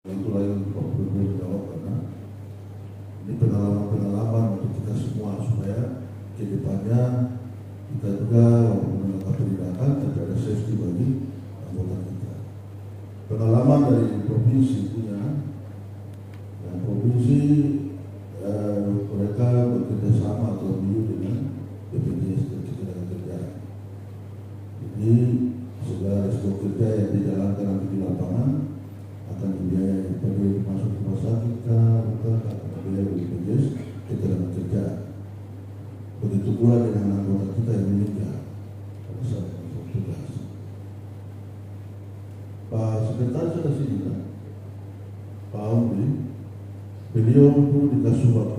Itu lain Pak Gubernur jawab, karena ini pengalaman-pengalaman untuk kita semua supaya ke depannya kita juga melakukan penindakan tapi ada safety bagi anggota kita. Pengalaman dari provinsi punya, dan provinsi mereka bekerja sama atau BU dengan BPJS Ketenagakerjaan. Jadi segala resiko kerja yang dijalankan nanti di lapangan akan dibiayai sebagai masuk rumah sakit bukan akan dibiayai BPJS Ketenagakerjaan. Begitu pula dengan anggota kita yang meninggal pada saat tugas. Pak Sekretaris ada sini kan? Pak Omri, beliau itu di Kasubag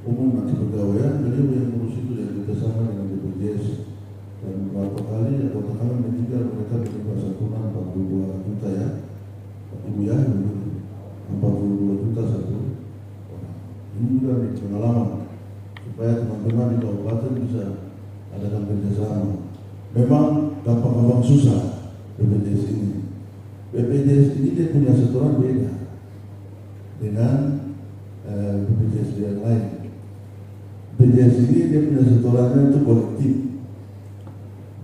umum nanti pegawaian, beliau yang ngurus itu yang kerjasama dengan BPJS. Dan beberapa kali anggota kami meninggal, mereka menerima santunan 42 juta ya, Ibu ya, 42 juta satu orang. Ini juga nih pengalaman supaya teman-teman di kabupaten bisa adakan kerjasama. Memang gampang-gampang susah BPJS ini. BPJS ini dia punya setoran beda dengan BPJS yang lain. BPJS ini dia punya setorannya itu kolektif.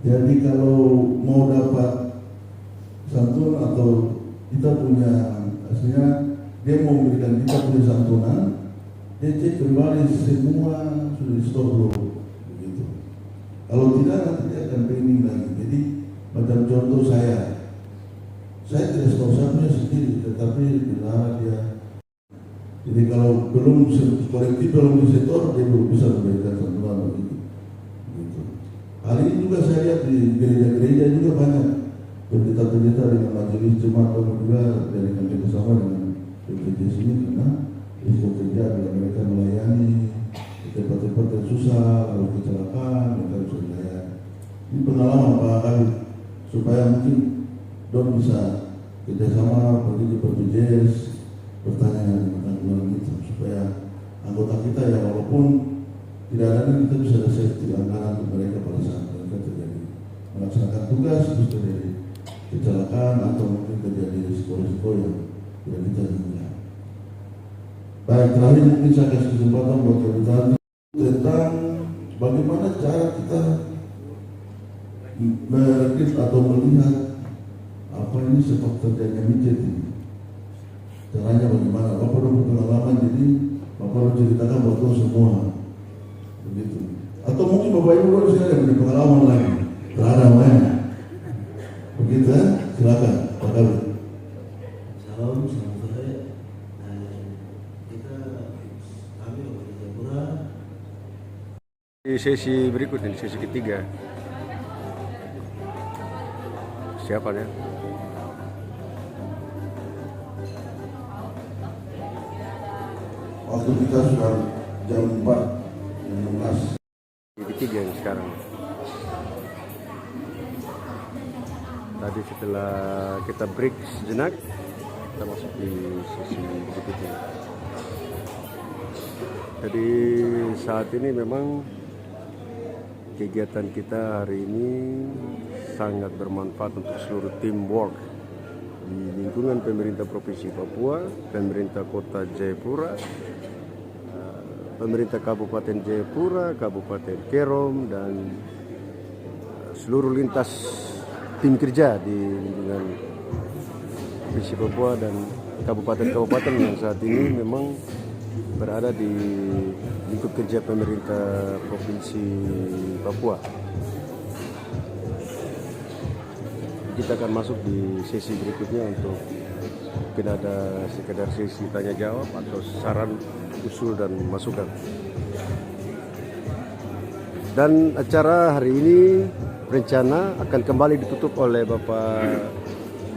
Jadi kalau mau dapat santunan atau kita punya aslinya dia mau memberikan kita punya santunan, dia cek kembali semua sudah di store belum, begitu. Kalau tidak nanti dia akan pending lagi. Jadi macam contoh saya tidak store satunya sendiri, tetapi benar dia. Jadi kalau belum kolektif belum disetor, dia belum bisa memberikan santunan begitu. Hari ini juga saya lihat di gereja-gereja juga banyak pendeta-pendeta dengan majelis jemaat juga dari kerjasama dengan BPJS ini, karena risiko kerja bila mereka melayani di tempat-tempat yang susah, kalau kecelakaan mereka bisa melayani. Ini pengalaman Pak Kabit supaya mungkin dong bisa kerjasama pergi ke BPJS bertanya dengan tanggungan itu supaya anggota kita ya walaupun tidak ada kita bisa ada safety anggaran untuk mereka pada saat mereka terjadi melaksanakan tugas, terus terjadi kecelakaan atau mungkin terjadi risiko-risiko yang tidak kita inginkan. Baik, terakhir mungkin saya kasih kesempatan buat kabinet tentang bagaimana cara kita merekrut atau melihat apa ini sepak terjadinya midget ini. Caranya bagaimana? Bapak udah pengalaman, jadi Bapak harus ceritakan buat lo semua. Begitu. Atau mungkin Bapak Ibu harus ada punya pengalaman lagi terhadap mana? Begitu ya? Silakan Pak Kabit. Salam sore. Kami Bapak Jayapura. Di sesi berikutnya, sesi ketiga. Siapa ya? Waktu kita sudah jam 4:16. Ketiga yang sekarang. Tadi setelah kita break sejenak, kita masuk di sesi berikutnya. Jadi saat ini memang kegiatan kita hari ini sangat bermanfaat untuk seluruh teamwork di lingkungan pemerintah Provinsi Papua, pemerintah Kota Jayapura, pemerintah Kabupaten Jayapura, Kabupaten Kerom, dan seluruh lintas tim kerja di lingkungan Provinsi Papua dan kabupaten-kabupaten yang saat ini memang berada di lingkup kerja pemerintah Provinsi Papua. Kita akan masuk di sesi berikutnya untuk mungkin ada sekedar sesi tanya jawab atau saran, usul dan masukan. Dan acara hari ini rencana akan kembali ditutup oleh Bapak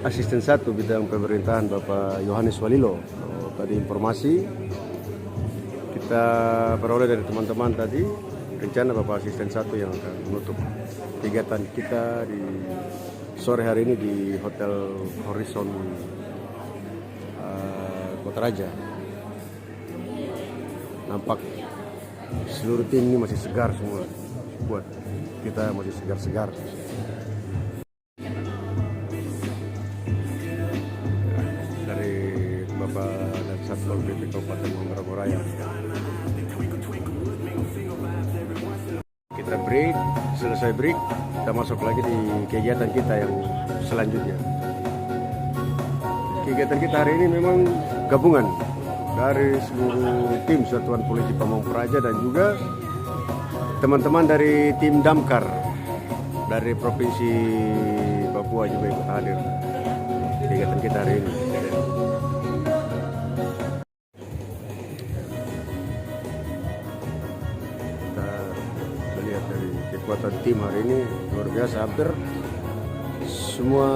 Asisten 1 bidang pemerintahan Bapak Yohanes Walilo. Tadi informasi kita peroleh dari teman-teman tadi, rencana Bapak Asisten 1 yang akan menutup kegiatan kita di sore hari ini di Hotel Horizon Kota Raja. Nampak seluruh tim ini masih segar semua, buat kita masih segar-segar. Dari dan Satpol PP Kabupaten Manggarai Raya. Kita break, selesai break, kita masuk lagi di kegiatan kita yang selanjutnya. Kegiatan kita hari ini memang gabungan dari seluruh tim Satuan Polisi Pamong Praja dan juga teman-teman dari tim Damkar dari Provinsi Papua juga ikut hadir kegiatan kita hari ini. Kita melihat dari kekuatan tim hari ini luar biasa, hampir semua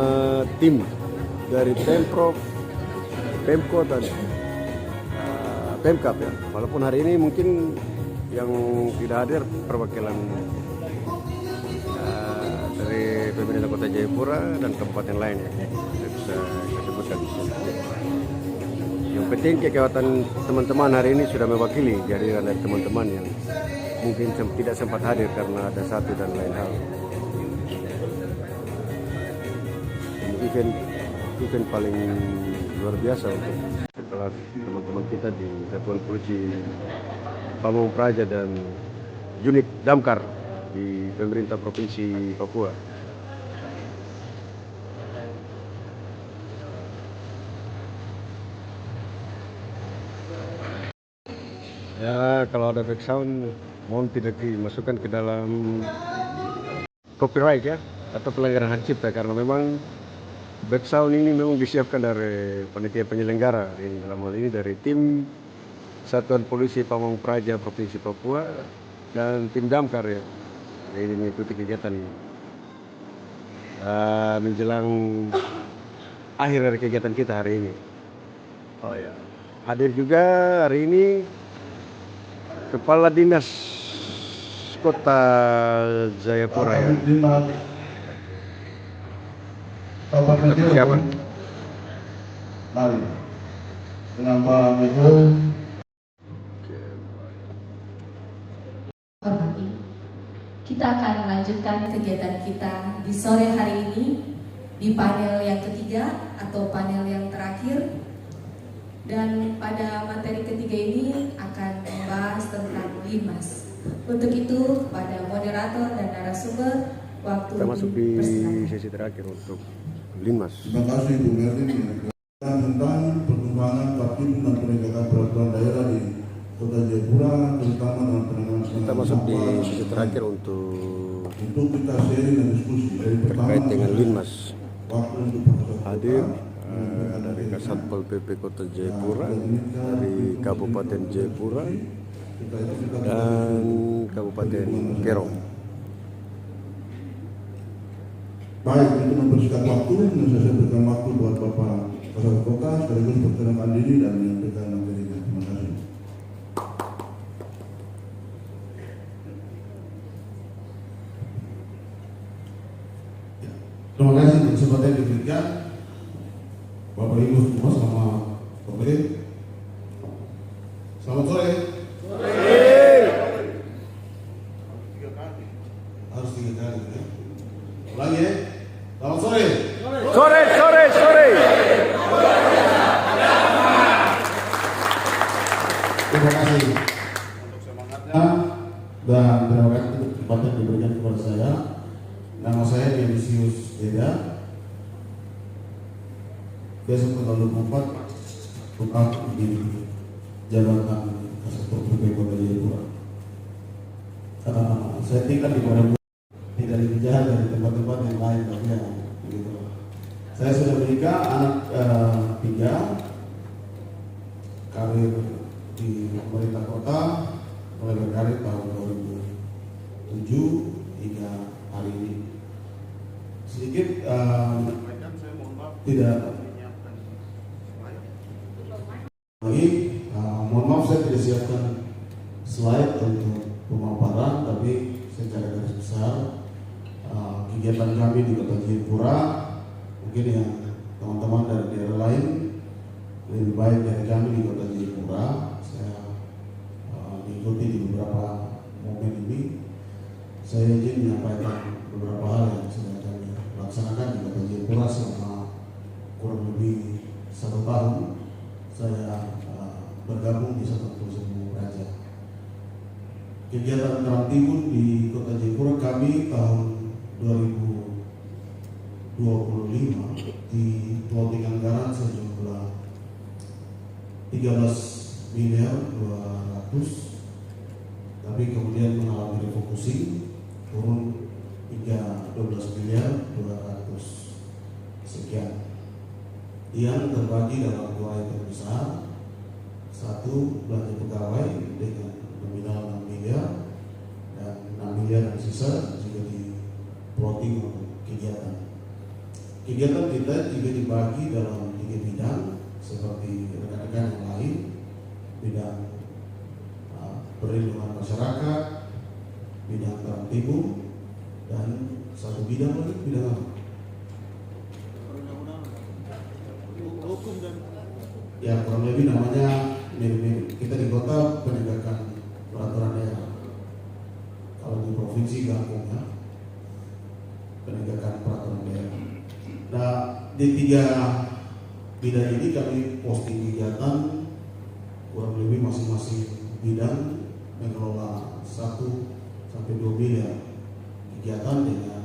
tim dari Pemprov, Pemko dan Pemkap ya. Walaupun hari ini mungkin yang tidak hadir perwakilan dari pemerintah Kota Jayapura dan kabupaten lain ya. Saya bisa sebutkan di sini. Yang penting kekuatan teman-teman hari ini sudah mewakili kehadiran dari teman-teman yang mungkin tidak sempat hadir karena ada satu dan lain hal. Ini event paling luar biasa untuk setelah teman-teman kita di Satuan Polisi Pamong Praja dan unit Damkar di pemerintah Provinsi Papua. Ya, kalau ada back sound mohon tidak dimasukkan ke dalam copyright ya atau pelanggaran hak cipta, karena memang back sound ini memang disiapkan dari panitia penyelenggara, dalam hal ini dari tim Satuan Polisi Pamong Praja Provinsi Papua dan tim Damkar ya. Ini mengikuti kegiatan menjelang akhir dari kegiatan kita hari ini. Oh ya, hadir juga hari ini Kepala Dinas Kota Jayapura ya. Siapa? Mari dengan Pak Menko. Kita akan melanjutkan kegiatan kita di sore hari ini di panel yang ketiga atau panel yang terakhir, dan pada materi ketiga ini akan membahas tentang Linmas. Untuk itu kepada moderator dan narasumber waktu kita masuk di sesi terakhir untuk Linmas. Terima kasih Bu Merlin tentang perkembangan Kapim dan penegakan peraturan daerah di Kota Jayapura, terutama dalam penanganan. Kita masuk di sesi terakhir untuk kita sharing dan diskusi terkait dengan Linmas. Waktu untuk Hadir dari Kasatpol PP Kota Jayapura, dari Kabupaten Jayapura dan Kabupaten Kerong. Baik, untuk mempersingkat waktu, saya berikan waktu buat Bapak Kasat Kota sekaligus perkenalkan diri dan menyampaikan materinya. Terima kasih. Terima kasih untuk kesempatan yang diberikan Bapak Ibu semua, selamat sore. Selamat sore. Harus 3 kali ya. Ulangi ya. Selamat sore. Sore. Terima kasih untuk semangatnya dan terima kasih untuk kesempatan yang diberikan kepada saya. Nama saya Dionysius Eda, besok tanggal 24 tetap di jabatan Kasatpol PP Kota Jayapura. Saya tinggal di Pondok, tidak lebih jahat dari tempat-tempat yang lain, tapi ya begitu. Saya sudah menikah, anak 3, karir di pemerintah kota, mulai berkarir tahun 2007 hingga hari ini. Sedikit saya mohon maaf tidak lagi, mohon maaf saya tidak siapkan slide untuk pemaparan, tapi secara garis besar kegiatan kami di Kota Jayapura, mungkin yang teman-teman dari daerah lain lebih baik dari kami di Kota Jayapura. Saya mengikuti di beberapa momen ini. Saya ingin menyampaikan beberapa hal yang sudah kami laksanakan di Kota Jayapura selama kurang lebih 1 tahun saya bergabung di Satuan Polisi Pamung Praja. Kegiatan Karang Timur di Kota Jayapura kami tahun 2025 di plotting anggaran sejumlah 13 miliar 200, tapi kemudian mengalami refocusing turun hingga 12 miliar 200 sekian, yang terbagi dalam dua item besar. Satu, belanja pegawai dengan nominal 6 miliar, dan 6 miliar yang sisa juga di plotting untuk kegiatan. Kegiatan kita juga dibagi dalam 3 bidang seperti rekan-rekan yang lain, bidang perlindungan masyarakat, bidang Karang Timur, dan satu bidang lagi, bidang apa? Hukum dan ya, kurang lebih namanya mirip-mirip. Kita di kota penegakan peraturan daerah, kalau di provinsi gabung ya, penegakan peraturan daerah. Nah, di 3 bidang ini kami posting kegiatan, kurang lebih masing-masing bidang mengelola 1-2 miliar kegiatan dengan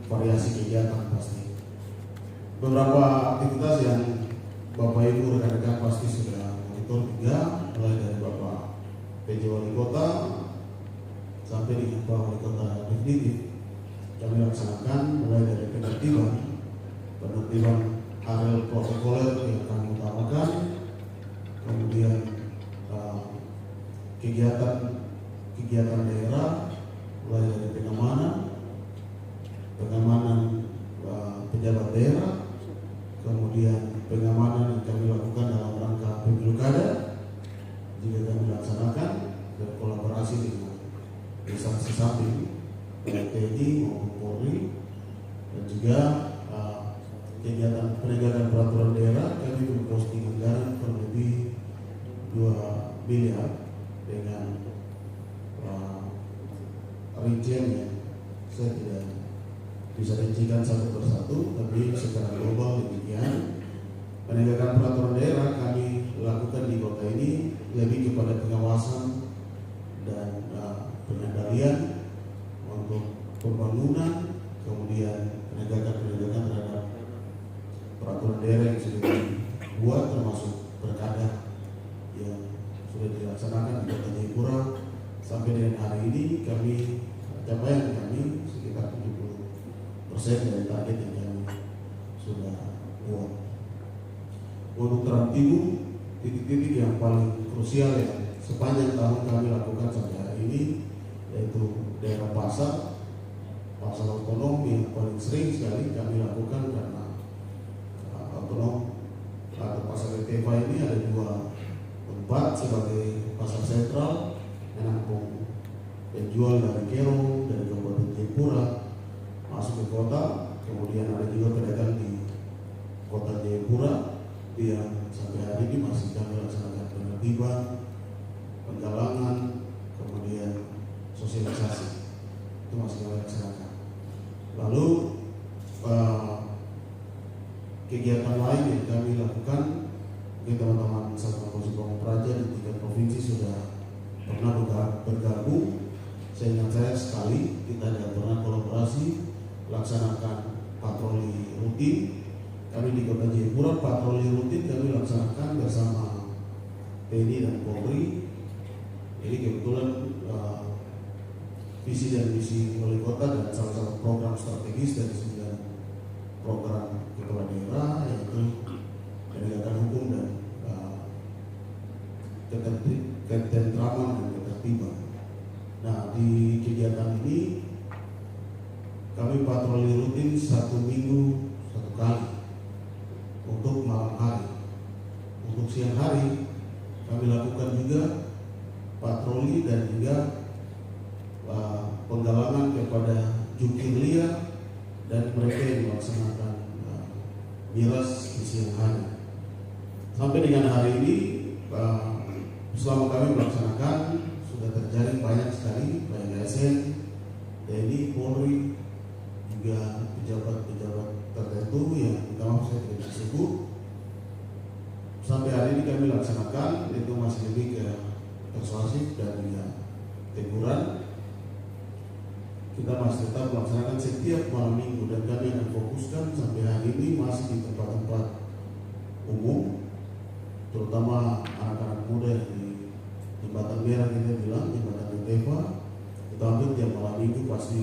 variasi kegiatan pasti. Beberapa aktivitas yang Bapak Ibu rekan-rekan pasti sudah monitor juga, mulai dari Bapak PJ Wali Kota sampai dengan Pak Wali Kota definitif. Kami laksanakan mulai dari penertiban areal protokoler yang kami utamakan, kemudian kegiatan daerah mulai dari pengamanan pejabat daerah, kemudian pengamanan yang kami lakukan dalam rangka pemilu kada juga kami laksanakan berkolaborasi dengan instansi samping TNI maupun Polri, dan juga kegiatan penegakan peraturan daerah kami memposting anggaran kurang lebih 2 miliar dengan rincian yang saya tidak bisa rincikan satu persatu, tapi secara global demikian. Penegakan peraturan daerah kami lakukan di kota ini lebih kepada pengawasan dan pengendalian untuk pembangunan, kemudian penegakan terhadap peraturan daerah yang sudah dibuat, termasuk perkada yang sudah dilaksanakan di Kota Jayapura. Sampai dengan hari ini capaian kami sekitar 70% dari target yang kami sudah buat. Untuk Karang Timur, titik-titik yang paling krusial yang sepanjang tahun kami lakukan sampai hari ini, yaitu daerah pasar otonom yang paling sering sekali kami lakukan, karena otonom atau pasar Teva ini ada 2 tempat sebagai pasar sentral menampung penjual dari Kero, dari Kabupaten Jayapura masuk ke kota, kemudian ada juga pedagang di Kota Jayapura yang sampai hari ini masih kami laksanakan penertiban, penggalangan, kemudian sosialisasi, itu masih kami laksanakan. Lalu kegiatan lain yang kami lakukan, teman-teman Satuan Polisi Pamung Praja di 3 provinsi sudah pernah bergabung. Seingat saya sekali kita ada pernah kolaborasi laksanakan patroli rutin. Kami di Kota Jayapura patroli rutin kami laksanakan bersama TNI dan Polri. Jadi kebetulan visi dan misi wali kota dan salah satu program strategis dari 9 program kepala daerah, yaitu penegakan hukum dan ketentraman dan ketertiban. Nah, di kegiatan ini kami patroli rutin 1 minggu 1 kali untuk malam hari. Untuk siang hari kami lakukan juga patroli dan juga penggalangan kepada jukir liar dan mereka yang melaksanakan miras di siang hari. Sampai dengan hari ini selama kami melaksanakan sudah terjadi banyak sekali baik ASN, TNI, Polri, juga pejabat-pejabat tertentu yang kita saya tidak bisa sebut. masih lebih ke persuasif dan juga teguran. Kita masih tetap melaksanakan setiap malam minggu dan kami akan fokuskan sampai hari ini masih di tempat-tempat umum, terutama anak-anak muda di Jembatan Merah, kita bilang Jembatan Yotefa. Kita ambil tiap malam minggu pasti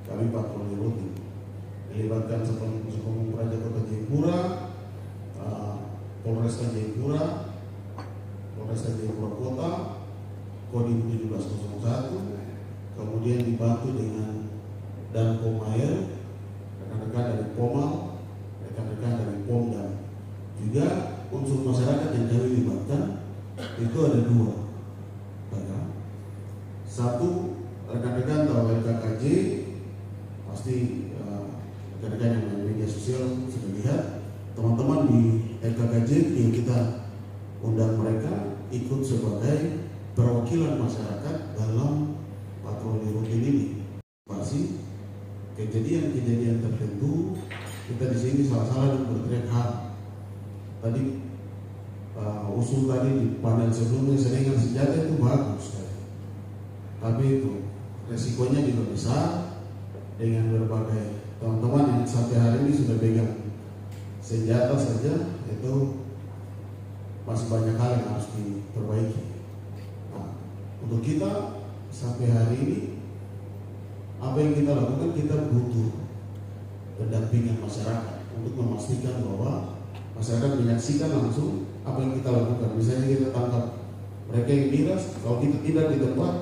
kami patroli rutin, melibatkan Sekong Praja Kota Jayapura, Polresta Jayapura, Polresta Jayapura Kota, Kodim 1701, kemudian dibantu dengan dan Pomair, rekan-rekan dari Pomal, rekan-rekan dari Pom, dan juga unsur masyarakat yang kami libatkan itu ada dua. Satu, rekan-rekan atau LKKJ, pasti rekan-rekan yang main media sosial sudah lihat teman-teman di LKKJ yang kita undang mereka ikut sebagai perwakilan masyarakat dalam patroli rutin ini. Pasti kejadian-kejadian tertentu kita di sini salah-salah dan berteriak hak. Tadi usul tadi di panel sebelumnya seringan senjata itu bagus, tapi itu resikonya juga besar dengan berbagai teman-teman yang sampai hari ini sudah pegang senjata saja, itu masih banyak hal yang harus diperbaiki. Nah, untuk kita sampai hari ini apa yang kita lakukan, kita butuh pendampingan masyarakat untuk memastikan bahwa masyarakat menyaksikan langsung apa yang kita lakukan. Misalnya kita tangkap mereka yang miras, kalau kita tidak di tempat,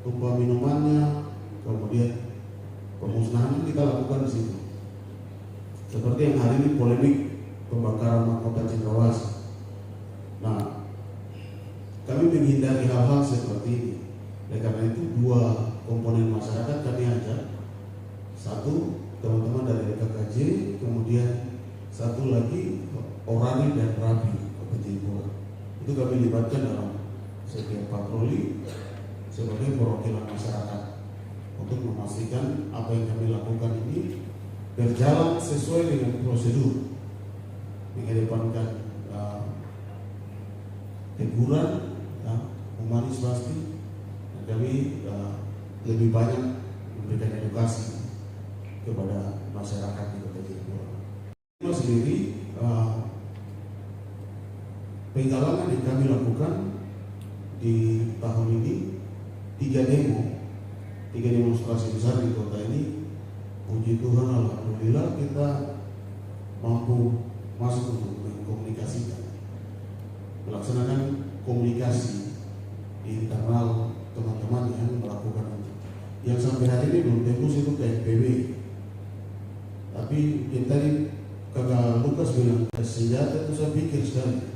tumpah minumannya, kemudian pemusnahan kita lakukan di situ. Seperti yang hari ini polemik pembakaran mahkota Cendrawasih. Nah, kami menghindari hal-hal seperti ini. Oleh karena itu dua komponen masyarakat kami ajak. Satu, teman-teman dari LKKJ, kemudian satu lagi Orani dan Rabi Kota Jayapura. Itu kami libatkan dalam setiap patroli sebagai perwakilan masyarakat untuk memastikan apa yang kami lakukan ini berjalan sesuai dengan prosedur, mengedepankan teguran, humanis pasti, dan kami lebih banyak memberikan edukasi kepada masyarakat di Kota Jayapura. Kita sendiri penggalangan yang kami lakukan di tahun ini 3 demonstrasi besar di kota ini. Puji Tuhan, alhamdulillah kita mampu masuk untuk mengkomunikasikan, melaksanakan komunikasi di internal teman-teman yang melakukan itu. Yang sampai hari ini belum tembus itu ke NPB. Tapi yang tadi kakak Lukas bilang senjata itu saya pikir sekali.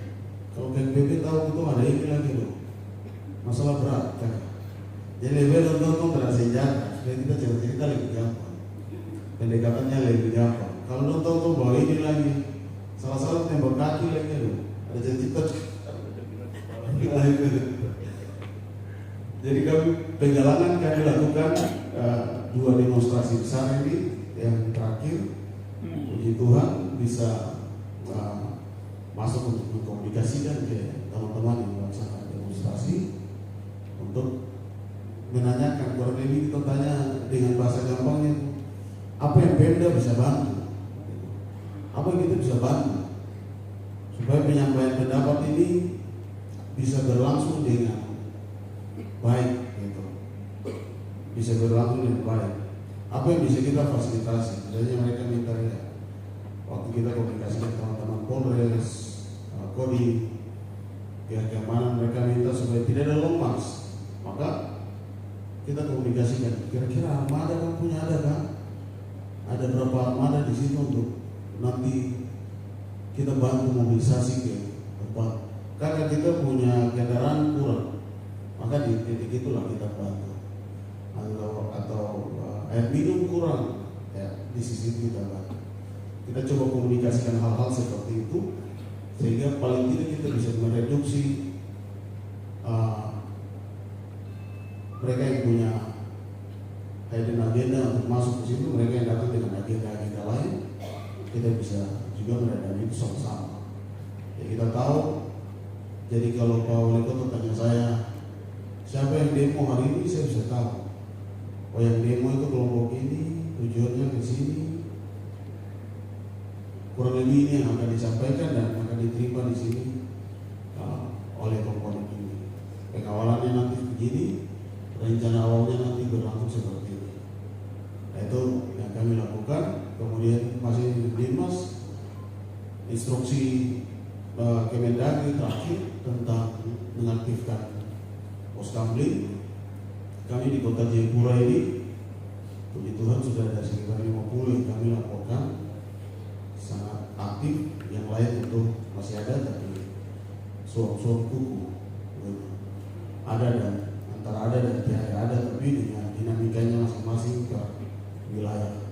Kalau ke NPB tahu itu ada ini lagi loh, masalah berat kan. Jadi lebih nonton terhadap senjata, supaya kita cerita lebih gampang, pendekatannya lebih gampang. Kalau nonton tuh bawa ini lagi, salah-salah tembak kaki lagi loh, ada cerita. Jadi kami penggalangan kami lakukan 2 demonstrasi besar ini. Yang terakhir, puji Tuhan bisa masuk untuk mengkomunikasikan ke teman-teman yang melaksanakan demonstrasi untuk menanyakan. Kalau ini kita tanya dengan bahasa gampangnya, apa yang Pemda bisa bantu, apa yang kita bisa bantu supaya penyampaian pendapat ini bisa berlangsung dengan baik, gitu. Bisa berlangsung dengan baik. Apa yang bisa kita fasilitasi? Misalnya mereka minta ya, waktu kita komunikasi dengan teman-teman Polres, Kodim, pihak keamanan, mereka minta supaya tidak ada lomas, maka kita komunikasikan. Kira-kira armada kan punya ada kan? Ada berapa armada di situ untuk nanti kita bantu mobilisasi ke tempat. Karena kita punya kendaraan kurang, maka di titik itulah kita bantu. Atau air minum kurang, ya di sisi itu kita bantu. Kita coba komunikasikan hal-hal seperti itu, sehingga paling tidak kita bisa mereduksi mereka yang punya hidden agenda untuk masuk ke situ, mereka yang datang dengan agenda-agenda lain, kita bisa juga meredam itu sama-sama. Ya, kita tahu Jadi kalau Pak Wali Kota tanya saya, siapa yang demo hari ini, saya bisa tahu. Oh, yang demo itu kelompok ini, tujuannya ke sini. Kurang lebih ini yang akan disampaikan dan akan diterima di sini oleh komponen ini. Pengawalannya nanti begini, rencana awalnya nanti berlangsung seperti ini. Nah, itu yang kami lakukan. Kemudian masih Dinas instruksi Kemendagri terakhir tentang mengaktifkan pos kamling. Kami di Kota Jayapura ini, puji Tuhan sudah ada sekitar 50 yang kami laporkan sangat aktif. Yang lain itu masih ada, tapi suap-suap kuku ada, dan antara ada dan tidak ada, tapi dengan dinamikanya masing-masing ke wilayah.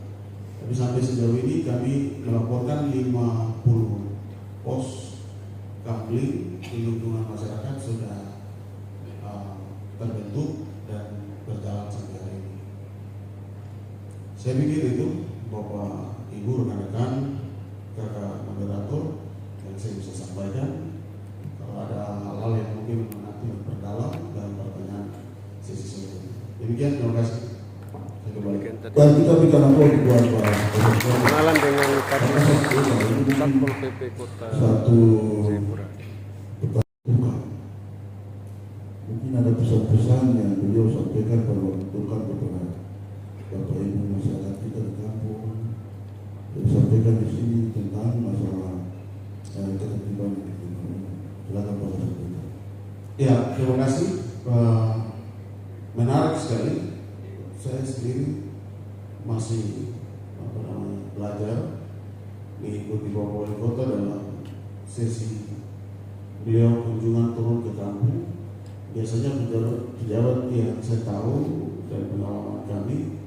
Tapi sampai sejauh ini kami melaporkan 50 pos kamling di lingkungan masyarakat sudah terbentuk dan berjalan sampai hari ini. Saya pikir itu Bapak Ibu rekan-rekan, kakak moderator, yang saya bisa sampaikan. Kalau ada hal-hal yang mungkin nanti berdalam dalam pertanyaan sesi selanjutnya. Demikian, terima kasih. Saya kembalikan. Dan kita berikan aplaus buat Pak. Kenalan dengan Satpol PP Kota Satu Jayapura. bukan. Mungkin ada pesan-pesan yang beliau sampaikan kepada Bapak Ibu masyarakat kita di kampung. Beliau sampaikan di sini tentang masalah ketertiban. Silakan Pak Satpol. Ya, terima kasih. Menarik sekali. Saya sendiri masih belajar mengikuti Bapak Wali Kota dalam sesi beliau kunjungan turun ke kampung. Biasanya pejabat yang saya tahu dan pengalaman kami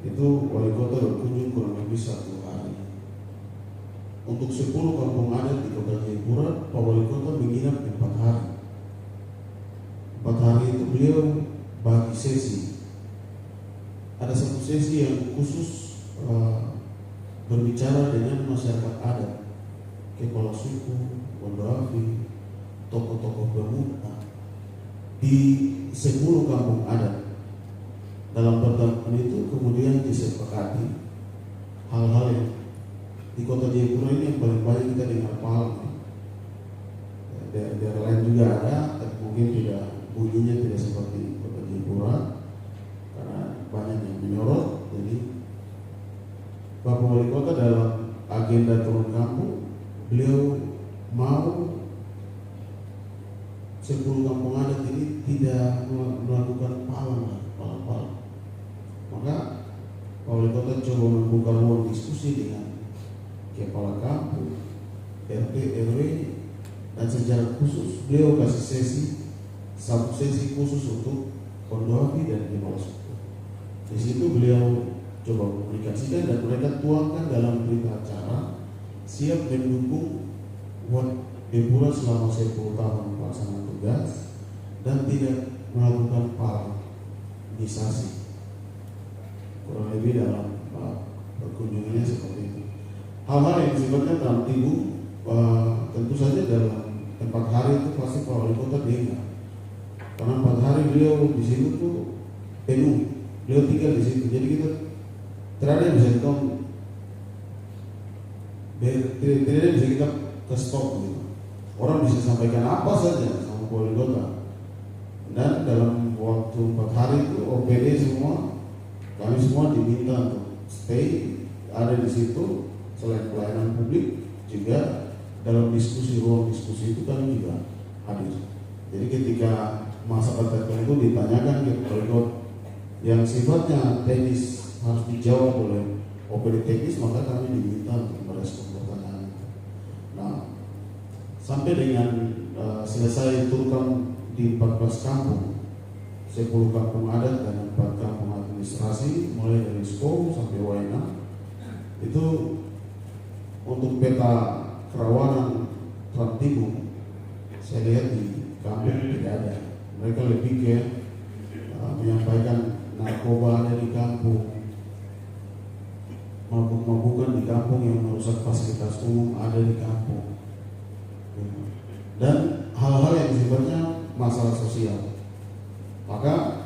itu Wali Kota berkunjung kurang lebih 1 hari. Untuk 10 kampung adat di Kota Jayapura, Pak Wali Kota menginap 4 hari. 4 hari itu beliau bagi sesi. Ada satu sesi yang khusus berbicara dengan masyarakat adat, kepala suku, Bondoafi, tokoh-tokoh pemuda di 10 kampung adat. Dalam pertemuan itu kemudian disepakati hal-hal yang di Kota Jayapura ini yang paling banyak kita dengar paham. Daerah lain juga ada, tapi mungkin tidak bunyinya tidak seperti Kota Jayapura karena banyak yang menyorot. Jadi Bapak Wali Kota dalam agenda turun kampung, beliau mau 10 kampung adat ini tidak melakukan palang. Maka Pak Wali Kota coba membuka ruang diskusi dengan kepala kampung, RT, RW, dan secara khusus beliau kasih satu sesi khusus untuk Bondoafi dan kepala suku. Di situ beliau coba komunikasikan dan mereka tuangkan dalam berita acara siap mendukung Jayapura selama 10 tahun pelaksanaan tugas dan tidak melakukan palangisasi. Kurang lebih dalam perkunjungannya seperti itu. Hal-hal yang sifatnya dalam tentu saja dalam 4 hari itu pasti Pak Wali Kota dengar. Karena 4 hari beliau di situ tuh penuh. Beliau tinggal di situ. Jadi kita tidak ada yang bisa kita ke stop gitu. Orang bisa sampaikan apa saja sama Pak Wali Kota. Dan dalam waktu 4 hari itu OPD semua, kami semua diminta untuk stay ada di situ. Selain pelayanan publik juga dalam ruang diskusi itu kami juga hadir. Jadi ketika masalah tertentu ditanyakan ke Wali Kota yang sifatnya teknis harus dijawab oleh OPD teknis, maka kami diminta untuk merespon pertanyaan. Nah, sampai dengan selesai turun di 14 kampung, 10 kampung adat dan 4 kampung administrasi, mulai dari Sko sampai Waina, itu untuk peta kerawanan Trans-Timur, saya lihat di kampung tidak ada. Mereka lebih ke menyampaikan narkoba ada di kampung, mabuk-mabukan di kampung yang merusak fasilitas umum ada di kampung, dan hal-hal yang sifatnya masalah sosial. Maka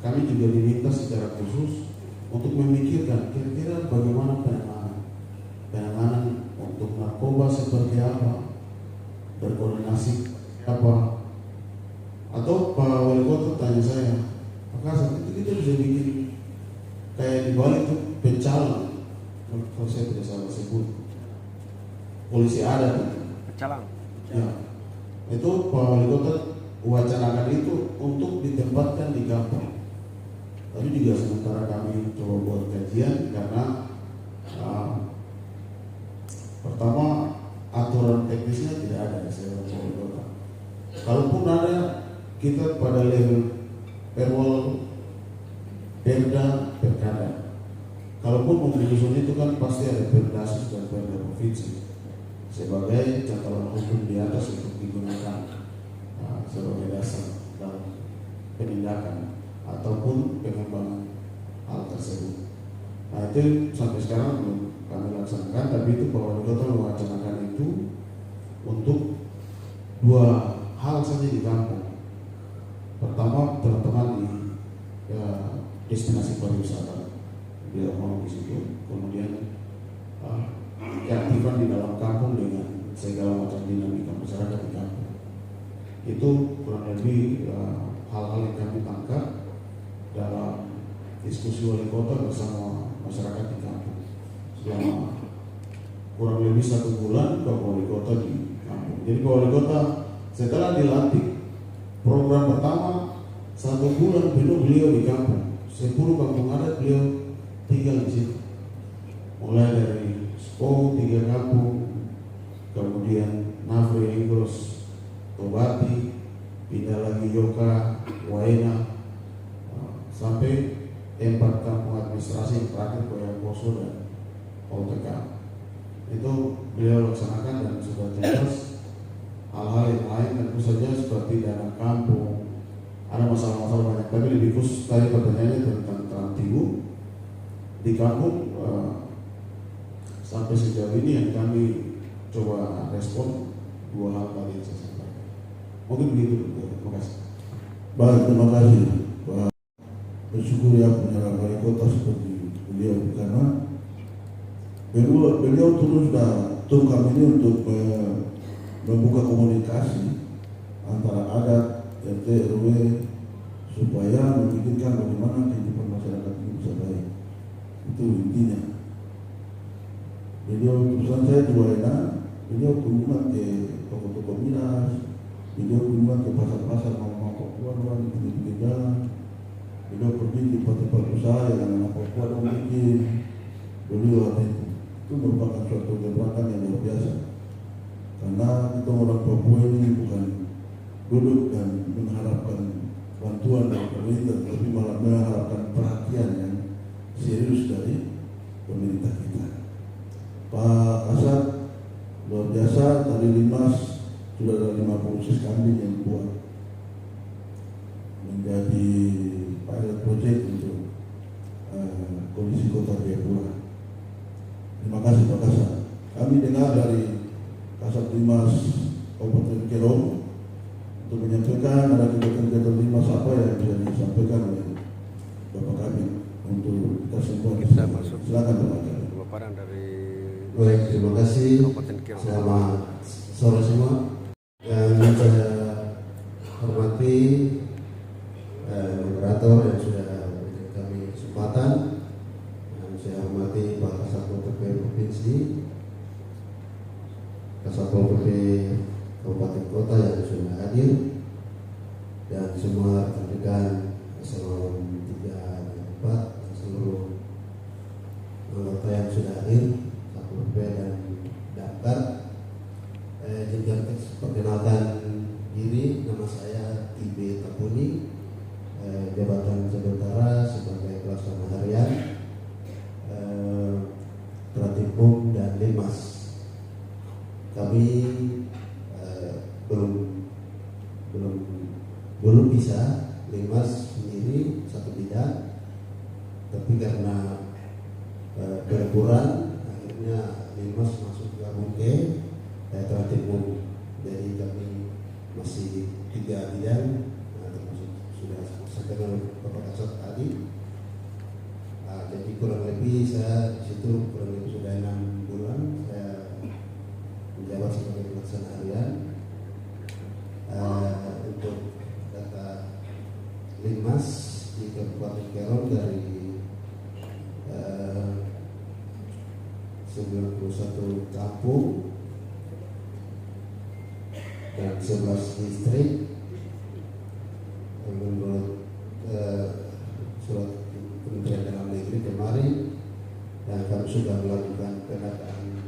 kami juga diminta secara khusus untuk memikirkan kira-kira bagaimana penanganan untuk narkoba seperti apa, berkoordinasi apa. Atau Pak Wali Kota tanya saya, Pak Kasat, itu kita bisa bikin kayak di balik itu pencalang, kalau saya tidak salah sebut, polisi adat itu. Pecalang. Ya, itu Pak Wali Kota wacanakan itu untuk ditempatkan di kampung. Tapi juga sementara kami coba buat kajian karena pertama aturan teknisnya tidak ada di Pak Wali Kota. Kalaupun ada, kita pada level perwal, perda, perkada. Kalaupun mau menyusun itu kan pasti ada perdasus dan perda provinsi sebagai catatan hukum di atas untuk digunakan sebagai dasar dalam penindakan ataupun pengembangan hal tersebut. Nah itu sampai sekarang belum kami laksanakan, tapi itu Pak Wali Kota mewacanakan itu untuk dua hal saja di kampung. Pertama, teman-teman di destinasi pariwisata, dia mau di situ. Kemudian keaktifan di dalam kampung dengan segala macam dinamika masyarakat di kampung. Itu kurang lebih hal-hal yang kami tangkap dalam diskusi Wali Kota bersama masyarakat di kampung selama kurang lebih 1 bulan Pak Wali Kota di kampung. Jadi Pak Wali Kota setelah dilantik, program pertama 1 bulan penuh beliau di kampung, 10 kampung adat beliau tinggal di situ. Mulai dari Spo 3 kampung, kemudian Nafri, Ingros, Tobati, pindah lagi Yoka, Waena, sampai 4 kampung administrasi yang terakhir Koyakoso dan OTK. Itu beliau laksanakan dan sudah jelas. Hal-hal yang lain tentu saja seperti dana kampung, ada masalah-masalah banyak. Tapi lebih khusus tadi pertanyaannya tentang Trantibu di kampung, sampai sejauh ini yang kami coba respon 2 hal tadi yang saya sampaikan. Mungkin begitu. Terima kasih. Baik, terima kasih. Bersyukur ya punya Wali Kota seperti beliau, karena beliau turun kami ini untuk membuka komunikasi antara adat, RT, RW, supaya memikirkan bagaimana kehidupan masyarakat ini bisa baik. Itu intinya. Beliau utusan saya di Waena, beliau kunjungan ke toko-toko miras, beliau kunjungan ke pasar-pasar mau Papua di pinggir jalan, beliau pergi di tempat-tempat usaha yang anak Papua bikin. Beliau itu merupakan suatu gebrakan yang luar biasa. Karena kita orang Papua ini bukan duduk dan mengharapkan bantuan dari pemerintah, tapi malah mengharapkan perhatian yang serius dari pemerintah kita. Pak Kasat luar biasa, tadi Limas sudah ada 50 sis kambing yang dibuat menjadi pilot project untuk kondisi kota Jayapura. Terima kasih Pak Kasat. Kami dengar dari Kasat Limas Kabupaten Kerom untuk menyampaikan ada kegiatan-kegiatan Limas apa yang bisa disampaikan oleh Bapak kami untuk kita semua. Kita masuk. Silakan Bapak kami. Pemaparan dari Baik, terima kasih. Kabupaten Kerom. Selamat sore semua. Yang saya hormati moderator yang sudah memberikan kami kesempatan. Yang saya hormati Pak Kasatpol PP Provinsi, Kasatpol PP Kabupaten Kota yang sudah hadir, dan semua rekan-rekan eselon 3 dan 4, seluruh anggota yang sudah hadir, Satpol PP dan Damkar. Perkenalkan diri, nama saya Tibe Tapuni, jabatan sementara sebagai pelaksana harian Trantibu dan Limas. Kami belum bisa Limas sendiri satu bidang, tapi karena berkurang akhirnya Limas masuk gabung ke Trantibu. Jadi kami masih tadi. Jadi kurang lebih saya di situ kurang lebih sudah 6 bulan saya menjabat sebagai pelaksana harian. Untuk data Linmas di Kabupaten Kerom dari 91 kampung dan 11 distrik. Menurut surat Kementerian Dalam Negeri kemarin, dan kami sudah melakukan pendataan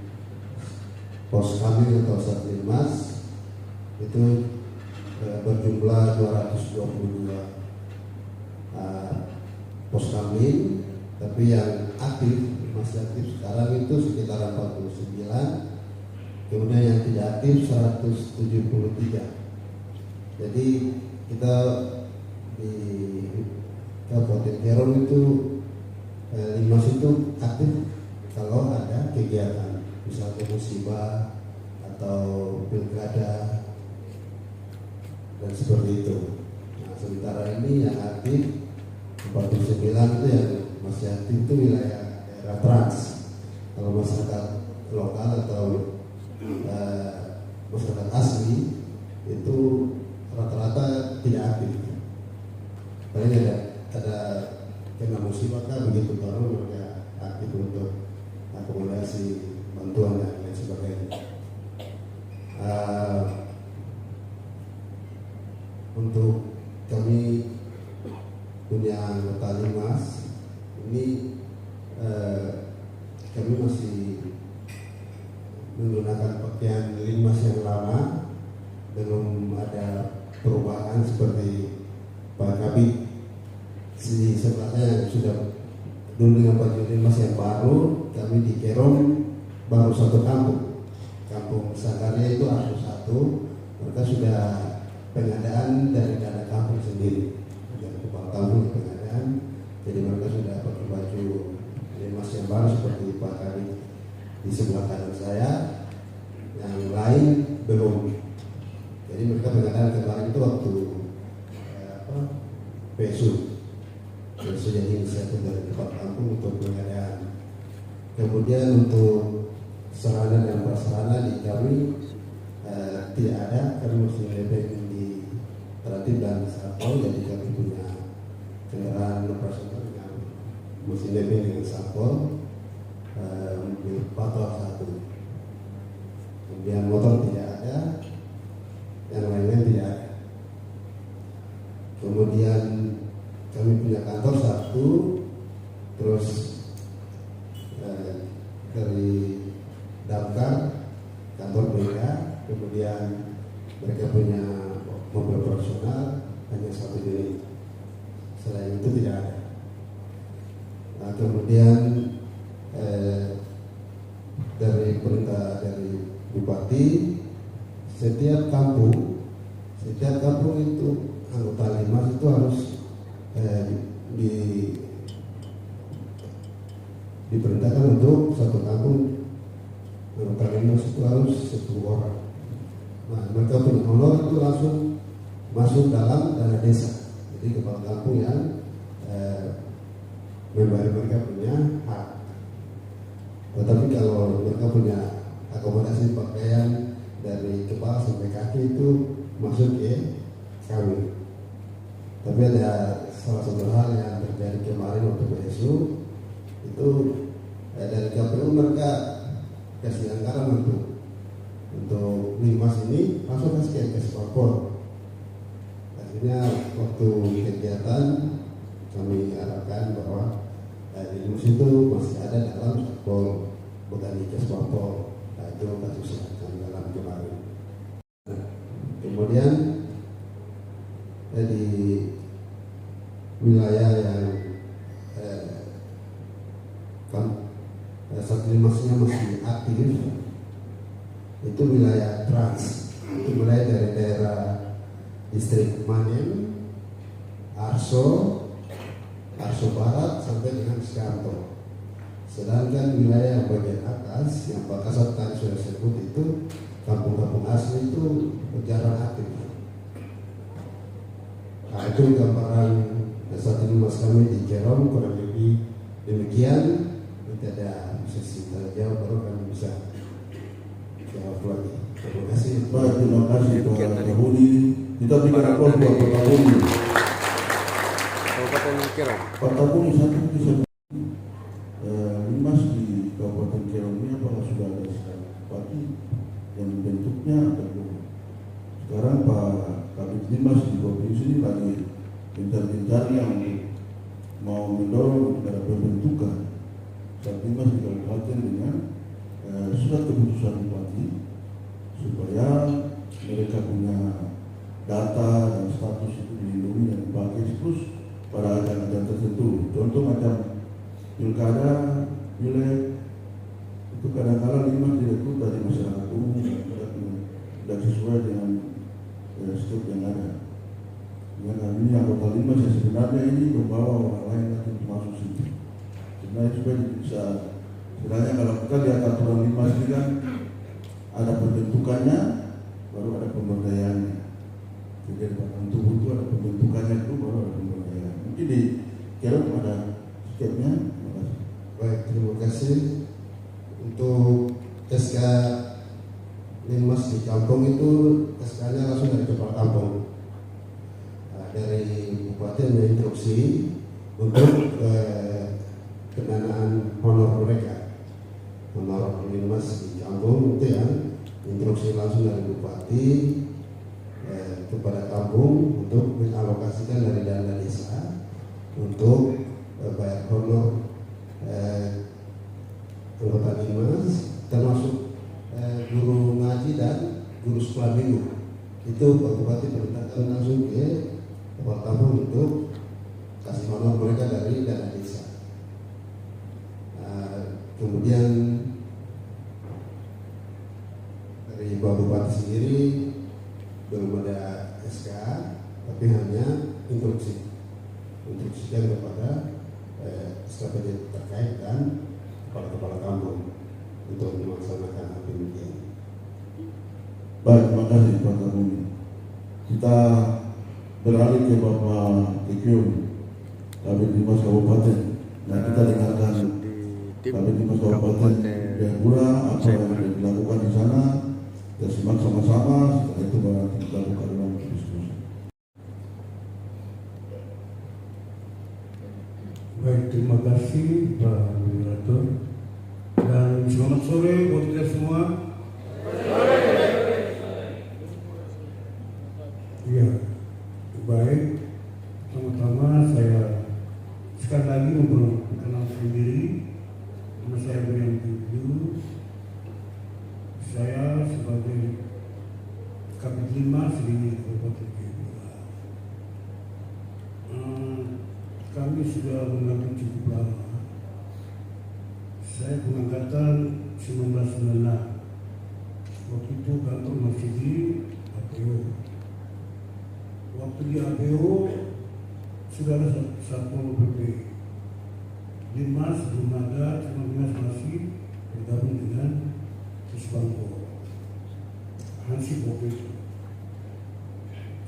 pos kami atau Satlinmas itu berjumlah 222 pos kami, tapi yang masih aktif sekarang itu sekitar 49, kemudian yang tidak aktif 173. Jadi kita di Kabupaten Kerom itu Linmas itu aktif kalau ada kegiatan, misalnya musibah atau pilkada dan seperti itu. Nah, sementara ini yang aktif 49 itu yang masih aktif itu wilayah daerah trans. Kalau masyarakat lokal atau masyarakat asli itu rata-rata tidak aktif. Karena ada kena musibah kan begitu baru mereka aktif untuk akomodasi bantuan dan lain sebagainya. Untuk kami punya anggota Linmas ini kami masih menggunakan pakaian Linmas yang lama, belum ada perubahan seperti Pak Kabit di sebelahnya yang sudah dulu dengan baju Linmas yang baru. Kami di Kerom baru 1 kampung Sanggarnya itu harus 1. Mereka sudah pengadaan dari dana kampung sendiri, dari kepala kampung pengadaan. Jadi mereka sudah pakai baju Linmas yang baru seperti Pak Kabit di sebelah kanan saya. Yang lain belum. Jadi mereka pengadaan kemarin itu waktu PSU jadi inisiatif dari kepala kampung untuk pengadaan. Kemudian untuk sarana dan prasarana di kami tidak ada, kami mesti lebih di tertib dan satpol. Jadi kami punya kendaraan operasional yang mesti lebih dengan satpol, mobil patrol 1. Kemudian motor tidak ada, yang lainnya tidak ada. Kemudian kami punya kantor 1, terus dari Damkar kantor beda, kemudian mereka punya mobil profesional hanya 1 unit. Selain itu tidak ada. Nah, kemudian dari perintah dari Bupati, setiap kampung itu anggota Linmas itu harus diperintahkan untuk 1 kampung anggota Linmas itu harus 10 orang. Nah, mereka punya honor itu langsung masuk dalam dana desa. Jadi kepala kampung yang membayar mereka punya hak. Tetapi kalau mereka punya akomodasi pakaian dari kepala sampai kaki itu masuk ke kami. Tapi ada salah satu hal yang terjadi kemarin waktu PSU itu dari KPU mereka kasih anggaran untuk Linmas ini langsung kasih ke Spakpol. Akhirnya waktu kegiatan kami harapkan bahwa Linmas itu masih ada dalam Spakpol, bukan di Spakpol. Nah, itu kasus yang dalam kemarin. Nah, kemudian di wilayah yang Satlinmasnya masih aktif itu wilayah trans, itu mulai dari daerah distrik Manen, Arso Barat sampai dengan Skanto. Sedangkan wilayah yang bagian atas yang Pak Kasat tadi sudah sebut itu kampung-kampung asli itu jarang aktif. Nah, itu gambaran saat ini mas kami di Jerome kurang lebih demikian. Nanti ada sesi tanya jawab baru kami bisa jawab lagi. Terima kasih. Baik, terima kasih Pak Tahuni. Kita berikan aplaus buat Pak Tahuni. Kabupaten Kerong. Pak Tahuni, satu bisa Limas di Kabupaten Kerong ini apakah sudah ada bupati yang bentuknya atau belum? Sekarang Pak Kabid Limas di provinsi ini lagi gencar-gencarnya untuk mau mendorong negara pembentukan saat Limas di kabupaten dengan surat keputusan bupati supaya mereka punya data dan status itu dilindungi dan dipakai terus pada ajang-ajang tertentu. Contoh macam pilkada, pileg itu kadang-kadang Limas direkrut dari masyarakat umum dan sesuai dengan setiap yang ada. Ya, ini anggota Limas yang sebenarnya ini membawa orang lain lagi untuk masuk situ. Sebenarnya supaya bisa, sebenarnya kalau kita lihat aturan Limas ini kan ada pembentukannya, baru ada pemberdayaannya. Jadi di batang tubuh itu ada pembentukannya itu, baru ada pemberdayaan. Mungkin di Kerong ada stepnya. Baik, terima kasih. Untuk SK Limas di kampung itu SK-nya langsung dari kepala kampung. Dari bupati menginstruksi untuk pendanaan honor mereka, honor Limas di kampung itu yang instruksi langsung dari bupati kepada kampung untuk mengalokasikan dari dana desa untuk bayar honor anggota Limas, termasuk guru ngaji dan guru sekolah minggu. Itu Pak Bupati perintahkan langsung ke kepala kampung untuk kasih honor mereka dari dana desa. Kemudian dari Pak Bupati sendiri belum ada SK, tapi hanya instruksikan kepada SKPD terkait dan kepala kampung untuk melaksanakan hal demikian. Baik, terima kasih Pak Tahuni. Kita beralih ke Bapak Kikyun, Kabid Limas Kabupaten. Nah, kita dengarkan Kabid Limas Kabupaten Jayapura apa yang dilakukan di sana. Kita simak sama-sama. Setelah itu baru kita buka ruang diskusi. Baik, terima kasih Pak Moderator. Dan selamat sore buat kita semua. Iya, baik. Pertama-tama saya sekali lagi memperkenalkan diri. Nama saya Brian Pidu. Saya sebagai Kabid Limas di Kabupaten Jayapura. Kami sudah mengabdi cukup lama. Saya pengangkatan 1996. Waktu itu kantor masih di APO. Waktu di APO sudah ada Satpol PP. Limas belum ada, cuma Limas masih bergabung dengan Pusbangko. Hansip waktu itu.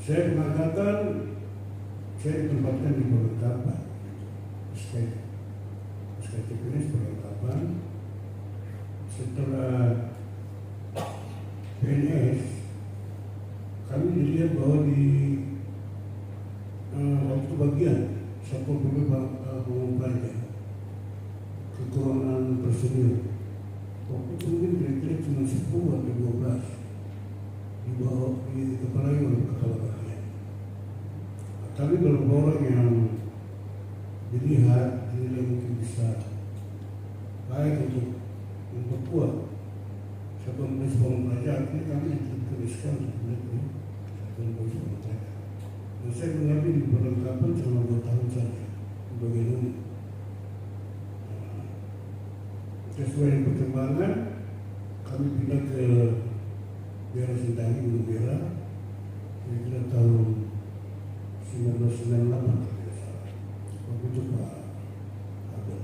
Saya pengangkatan, saya ditempatkan di perlengkapan. SKTPNS perlengkapan. Setelah PNS, kami dilihat bahwa di waktu bagian Satpol PP Pamungparaja kekurangan personil. Waktu itu mungkin kira-kira cuma 10 atau 12 di bawah dikepalai oleh kepala bagian. Kami beberapa orang yang dilihat dinilai mungkin bisa baik untuk memperkuat Satuan Polisi Pamungparaja. Ini kami dituliskan sebenarnya Satuan Polisi Pamungparaja. Dan saya mengabdi di perlengkapan selama 2 tahun saja sebagai umum. Sesuai dengan perkembangan, kami pindah ke daerah Sentani, Gunung Merah, kira-kira tahun 1998 kalau tidak salah. Waktu itu Pak Abel.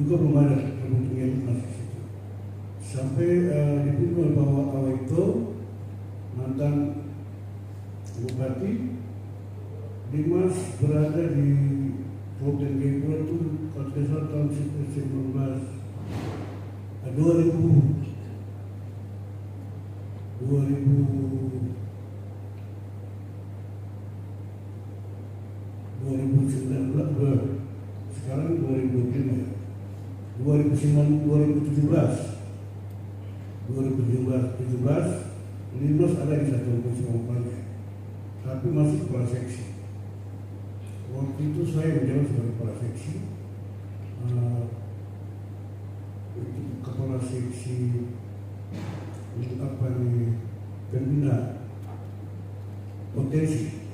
Juga belum ada terbentuknya Limas di situ. Sampai dipimpin oleh Pak Awito, mantan Bupati, Dimas berada di Kabupaten Jayapura itu kalau tidak salah tahun 2019, sekarang 2025, 2017 Dimas ada di satu Muslim Pelajar, tapi masih kepala seksi. Waktu itu saya menjabat sebagai kepala seksi, itu kepala seksi untuk apa nih, pembina potensi.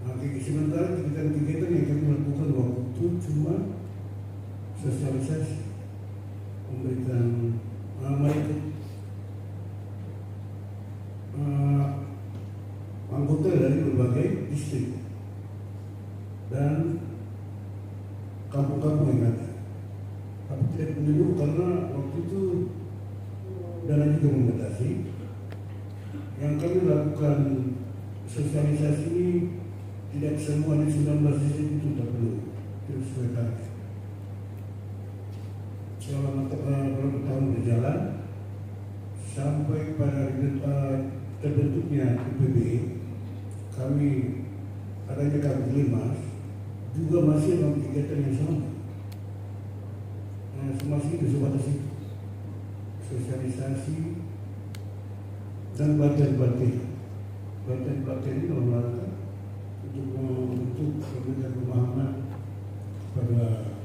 Nah, sementara kegiatan yang kami lakukan waktu itu cuma sosialisasi, memberikan mereka anggota dari berbagai distrik dan kampung-kampung yang ada. Tapi tidak menyeluruh karena waktu itu dana juga membatasi. Yang kami lakukan sosialisasi ini tidak semua di 19 distrik itu tak perlu, itu sesuai target. Selama beberapa tahun berjalan sampai pada terbentuknya UPB, kami adanya kami Dimas juga masih dalam kegiatan yang sama. Masih itu sebatas itu, sosialisasi dan pelatihan ini melakukan untuk memberikan pemahaman kepada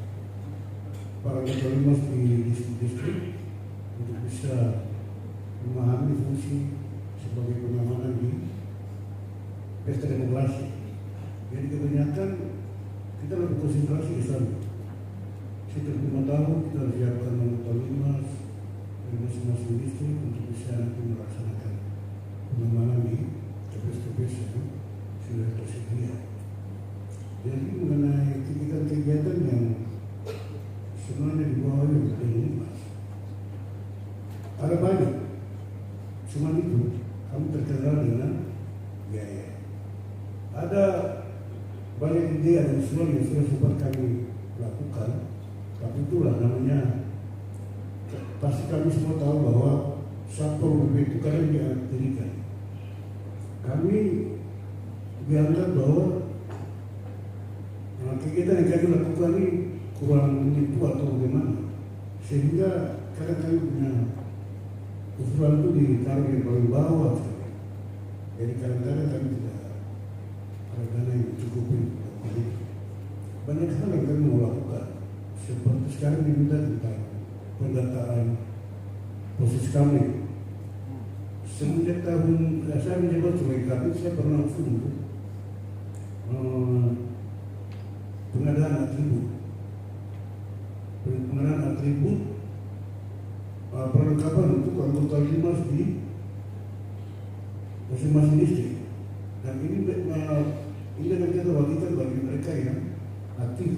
para anggota Dimas di distrik untuk bisa memahami fungsi sebagai pengamanan di pesta demokrasi. Jadi kebanyakan kita lebih konsentrasi di sana. Setiap 5 tahun kita harus siapkan anggota Dimas dari masing-masing distrik untuk bisa nanti melaksanakan pengamanan di TPS-TPS yang sudah tersedia. Jadi mengenai kegiatan-kegiatan yang sebenarnya di bawah oleh Dimas ada banyak, cuma itu kami terkenal dengan biaya. Ada banyak ide dan usulan yang sudah sempat kami lakukan, tapi itulah namanya. Pasti kami semua tahu bahwa Satpol PP itu kadang didirikan. Kami dianggap bahwa kegiatan yang kami lakukan ini kurang menipu atau bagaimana, sehingga kadang kami punya usulan itu ditaruh di paling bawah. Jadi kadang-kadang kami tidak ada dana yang cukup untuk itu. Banyak hal yang kami mau lakukan, seperti sekarang diminta tentang pendataan posisi kami. Semenjak tahun saya menjabat sebagai kabit, saya pernah usul untuk pengadaan atribut perlengkapan untuk anggota Dimas di masing-masing distrik. Dan ini akan kita bagikan bagi mereka yang aktif,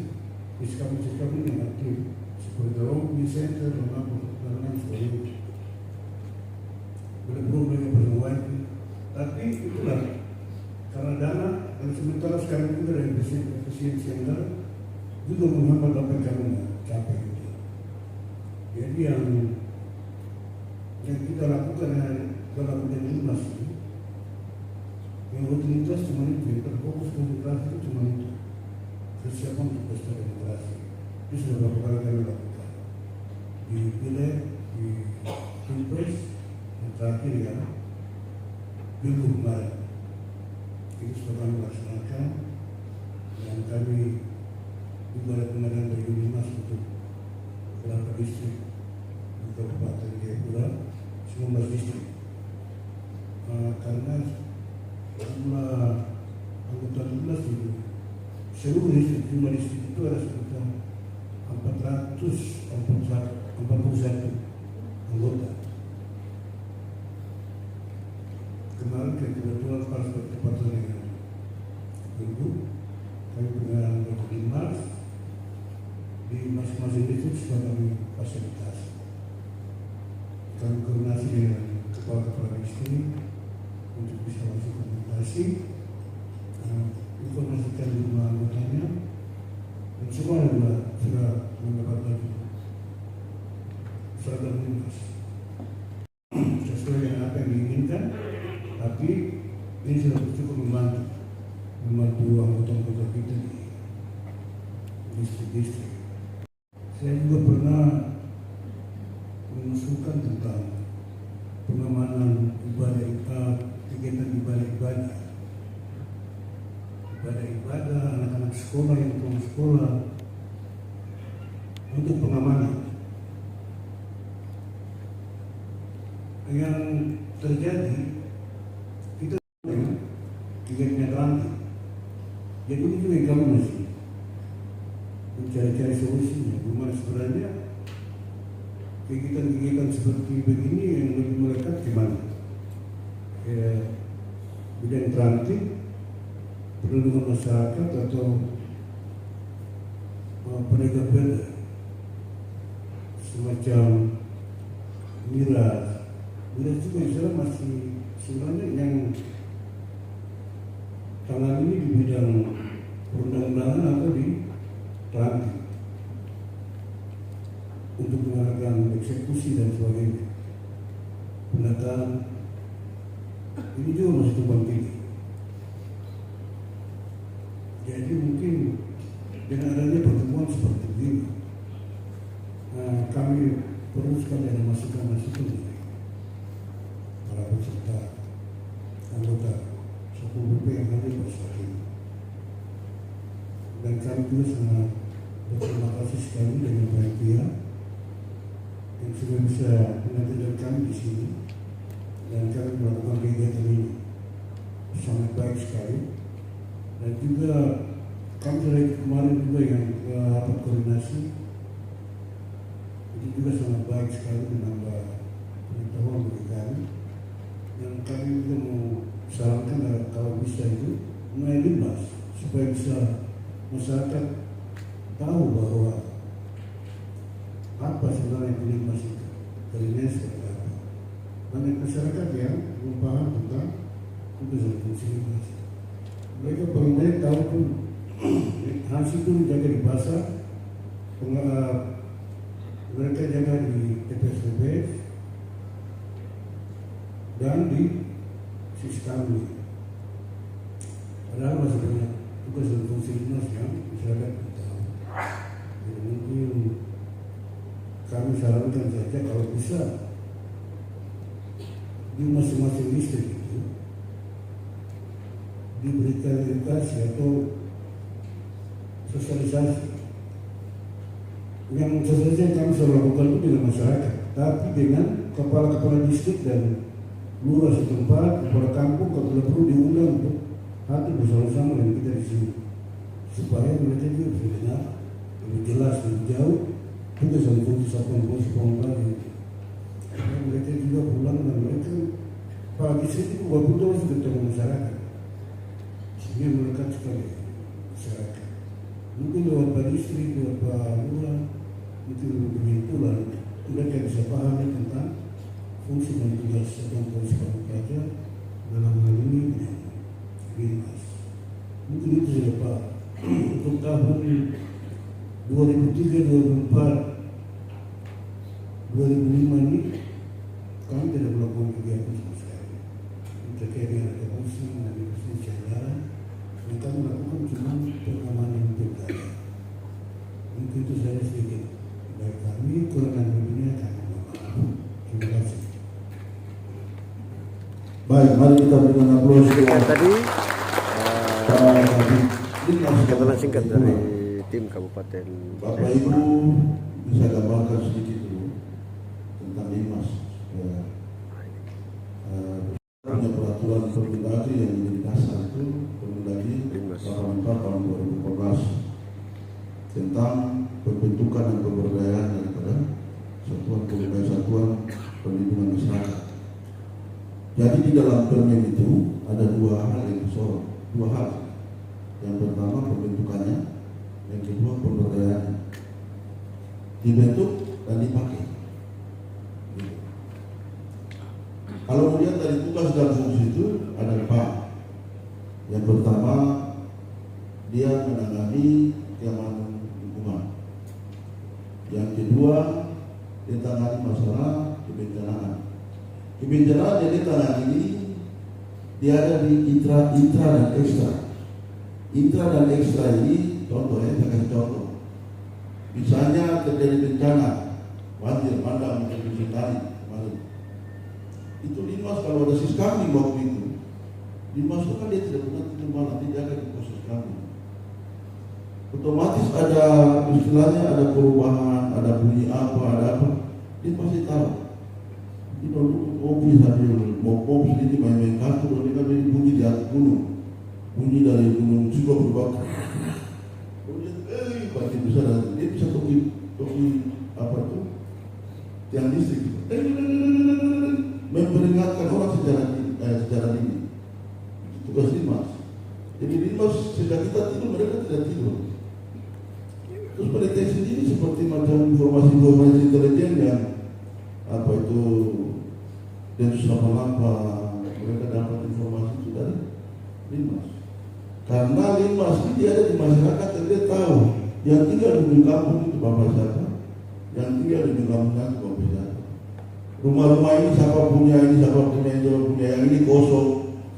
diskam-diskam yang aktif, seperti lobby center dan lain sebagainya. Belum dengan pertemuan, tapi itulah karena dana dan sementara sekarang juga dari efisiensi yang juga menghambat apa yang kami capai itu. Jadi yang kita lakukan dalam Dimas ini, yang rutinitas cuma itu, yang terfokus konsentrasi itu cuma itu, persiapan untuk pesta demokrasi. Itu sudah beberapa kali kami lakukan di Pileg, di Pilpres, yang terakhir ya Minggu kemarin. Itu sudah kami laksanakan, dan kami juga ada pengadaan dari Dimas untuk beberapa distrik di Kabupaten Jayapura, 19 distrik. Karena jumlah anggota Dimas itu seluruh distrik, jumlah distrik itu ada sekitar 441 anggota. Kemarin kebetulan pas bertepatan dengan Minggu, kami punya anggota Dimas di masing-masing distrik sudah kami fasilitasi. Kami koordinasi dengan kepala-kepala distrik untuk bisa masuk komunikasi, informasikan jumlah anggotanya, dan semua juga sudah mendapat baju seragam lintas sesuai dengan apa yang diinginkan, tapi ini sudah cukup membantu anggota-anggota kita di distrik-distrik. Saya juga pernah mengusulkan tentang pengamanan kegiatan ibadah, anak-anak sekolah yang pulang sekolah untuk pengamanan. Yang terjadi kita kegiatan rantai. Jadi itu yang kami masih mencari-cari solusinya. Gimana sebenarnya kegiatan-kegiatan seperti begini yang lebih melekat gimana? Bidang transit, perlindungan masyarakat atau penegak perda, semacam miras juga Islam masih sebenarnya yang tangan ini di bidang perundang-undangan atau di transit untuk mengadakan eksekusi dan sebagainya. Pendataan ini juga masih tumpang tinggi. Jadi mungkin dengan adanya pertemuan seperti ini, kami perlu sekali ada masukan-masukan dari para peserta anggota Satpol PP yang hadir pada saat ini. Dan kami juga sangat berterima kasih sekali dengan banyak pihak yang sudah bisa mengajarkan kami di sini, dan kami melakukan kegiatan ini sangat baik sekali. Dan juga kami dari kemarin juga yang rapat koordinasi itu juga sangat baik sekali, menambah pengetahuan bagi kami. Dan kami juga mau sarankan kalau bisa itu mulai limbas supaya bisa masyarakat tahu bahwa apa sebenarnya limbas itu, kerjanya seperti apa. Banyak masyarakat yang belum paham tentang tugas dan fungsi limbas. Mereka paling banyak tahu pun hasil itu dijaga di pasar, mereka jaga di TPS dan di sistem. Padahal masih banyak tugas dan fungsi dinas yang masyarakat tahu. Jadi mungkin kami sarankan saja kalau bisa di masing-masing distrik itu diberikan edukasi atau sosialisasi. Yang sosialisasi yang kami selalu lakukan itu dengan masyarakat, tapi dengan kepala-kepala distrik dan lurah setempat, kepala kampung, kalau perlu diundang untuk hadir bersama-sama dengan kita di sini, supaya mereka juga bisa dengar lebih jelas, lebih jauh tugas dan fungsi Satuan Polisi Pamung Praja. Karena mereka juga pulang dan mereka para distrik itu walaupun harus ketemu masyarakat, sehingga melekat sekali masyarakat. Mungkin lewat Pak Distrik, lewat Pak Lurah, itu lebih pula mereka bisa paham tentang fungsi dan tugas Satuan Polisi Pamung Praja dalam hal ini Binmas. Mungkin itu saja Pak. Untuk tahun 2003, 2004, 2005 ini kami tidak melakukan kegiatan sama sekali terkait dengan ada musim dan musim jalan. Yang kami lakukan cuma pengamanan pilkada. Mungkin itu saya sedikit dari kami, kurang lebihnya kami mohon maaf. Terima kasih. Baik, mari kita berikan aplaus Demikian tadi kepada keterangan singkat dari tim Kabupaten Bapak Ibu bisa gambarkan sedikit dulu tentang Binmas. Punya peraturan Permendagri yang menjadi dasar itu Permendagri 84 tahun 2014 tentang pembentukan dan pemberdayaan daripada satuan perlindungan masyarakat. Jadi di dalam Permen itu ada dua hal yang disorot, dua hal. Yang pertama pembentukannya, yang kedua pemberdayaannya. Dibentuk dan dipakai. Kalau melihat dari tugas dan fungsi itu ada 4. Yang pertama, dia menangani keamanan lingkungan. Yang kedua, dia tangani masalah kebencanaan. Kebencanaan yang dia tangani ini dia ada di intra dan ekstra. Intra dan ekstra ini contohnya, saya kasih contoh. Misalnya terjadi bencana, banjir, bandang, mungkin tadi kemarin. Itu Linmas kalau ada siskami waktu itu, Linmas itu kan dia tidak pernah tidur malam, dia jaga di pos siskami. Otomatis ada istilahnya, ada perubahan, ada bunyi apa, ada apa, dia pasti tahu. Ini dulu kopi sambil mau kopi sedikit main-main kartu, dia kan bunyi di atas gunung, bunyi dari gunung juga berbakar. Kemudian pasti bisa dia bisa toki apa tuh tiang listrik, memperingatkan orang secara dini. Tugas Linmas. Jadi Linmas sejak kita tidur mereka tidak tidur. Terus mereka sendiri seperti macam informasi intelijen yang apa itu Densus 88, mereka dapat informasi itu dari Linmas. Karena Linmas ini dia ada di masyarakat dan dia tahu yang tinggal di kampung itu bapak siapa, yang tinggal di kampungnya itu bapak siapa. Rumah-rumah ini siapa punya, ini siapa punya, yang ini kosong.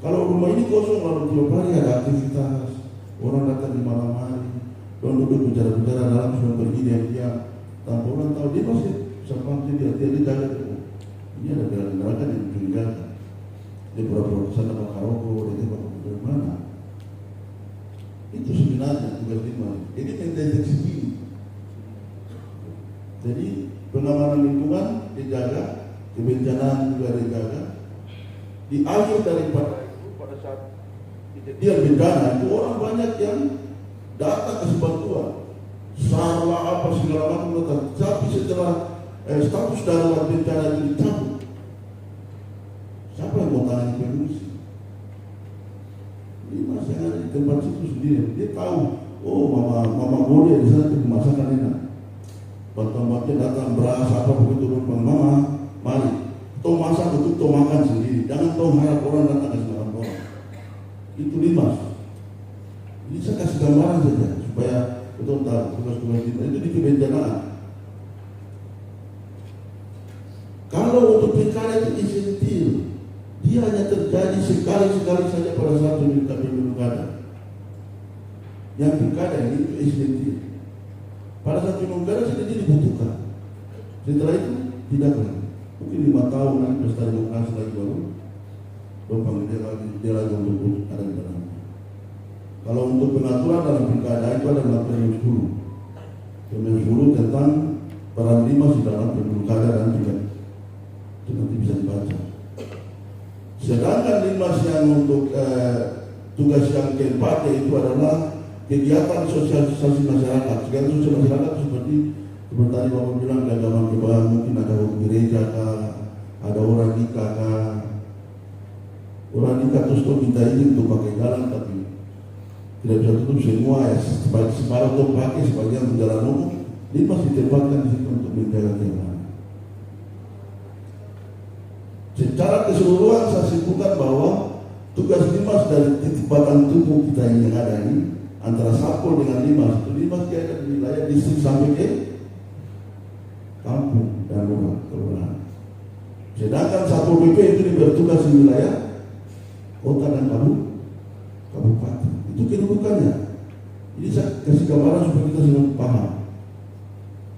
Kalau rumah ini kosong lalu tiap hari ada aktivitas, orang datang di malam hari, orang duduk bicara-bicara dalam sudah pergi diam-diam, tanpa orang tahu dia pasti sampai dia jaga. Ini ada gerakan yang mencurigakan. Dia pura-pura kesana bakar rokok, dia bakar dari mana? Itu sebenarnya tugas Linmas. Ini mendeteksi ini. Jadi pengamanan lingkungan dijaga, kebencanaan juga dijaga. Di akhir daripada itu pada saat kejadian bencana itu orang banyak yang datang ke bantuan, sarwa apa segala macam datang. Tapi setelah status darurat bencana itu dicabut, siapa yang mau tangani pengungsi? Linmas yang ada di tempat situ sendiri, dia tahu. Oh mama boleh di sana itu masakan enak. Bantuan-bantuan datang beras apa begitu rumpang mama, mari. Toh masak itu toh makan sendiri. Jangan toh harap orang datang ke sembarang orang. Itu Linmas. Ini saya kasih gambaran saja supaya betul tahu tugas-tugas Linmas itu di kebencanaan. Kalau untuk pilkada itu insentif, dia hanya terjadi sekali-sekali saja pada saat pilkada. Yang pilkada ini itu insentif. Pada saat pilkada saja dia dibutuhkan. Setelah itu tidak lagi. Mungkin 5 tahun nanti pesta demokrasi lagi baru panggil dia lagi untuk ada di dalam. Kalau untuk pengaturan dalam pilkada itu adalah Permen 10 tentang peran Linmas di dalam pilkada dan juga itu nanti bisa dibaca. Sedangkan Linmas yang untuk tugas yang keempat yaitu adalah kegiatan sosialisasi masyarakat. Kegiatan sosial masyarakat seperti tadi Bapak bilang keagamaan kebahan, mungkin ada gereja kah, ada orang nikah kah. Orang nikah terus tuh minta izin untuk pakai jalan tapi tidak bisa tutup semua ya. Separuh untuk pakai sebagian untuk jalan umum, Linmas ditempatkan di situ untuk menjaga keamanan. Secara keseluruhan saya simpulkan bahwa tugas Linmas dari titik batang tubuh kita yang ada ini antara Satpol dengan Linmas itu Linmas dia ada di wilayah distrik sampai ke kampung dan rumah kelurahan. Sedangkan Satpol PP itu bertugas di wilayah kota dan kabupaten. Itu kedudukannya. Ini saya kasih gambaran supaya kita semua paham.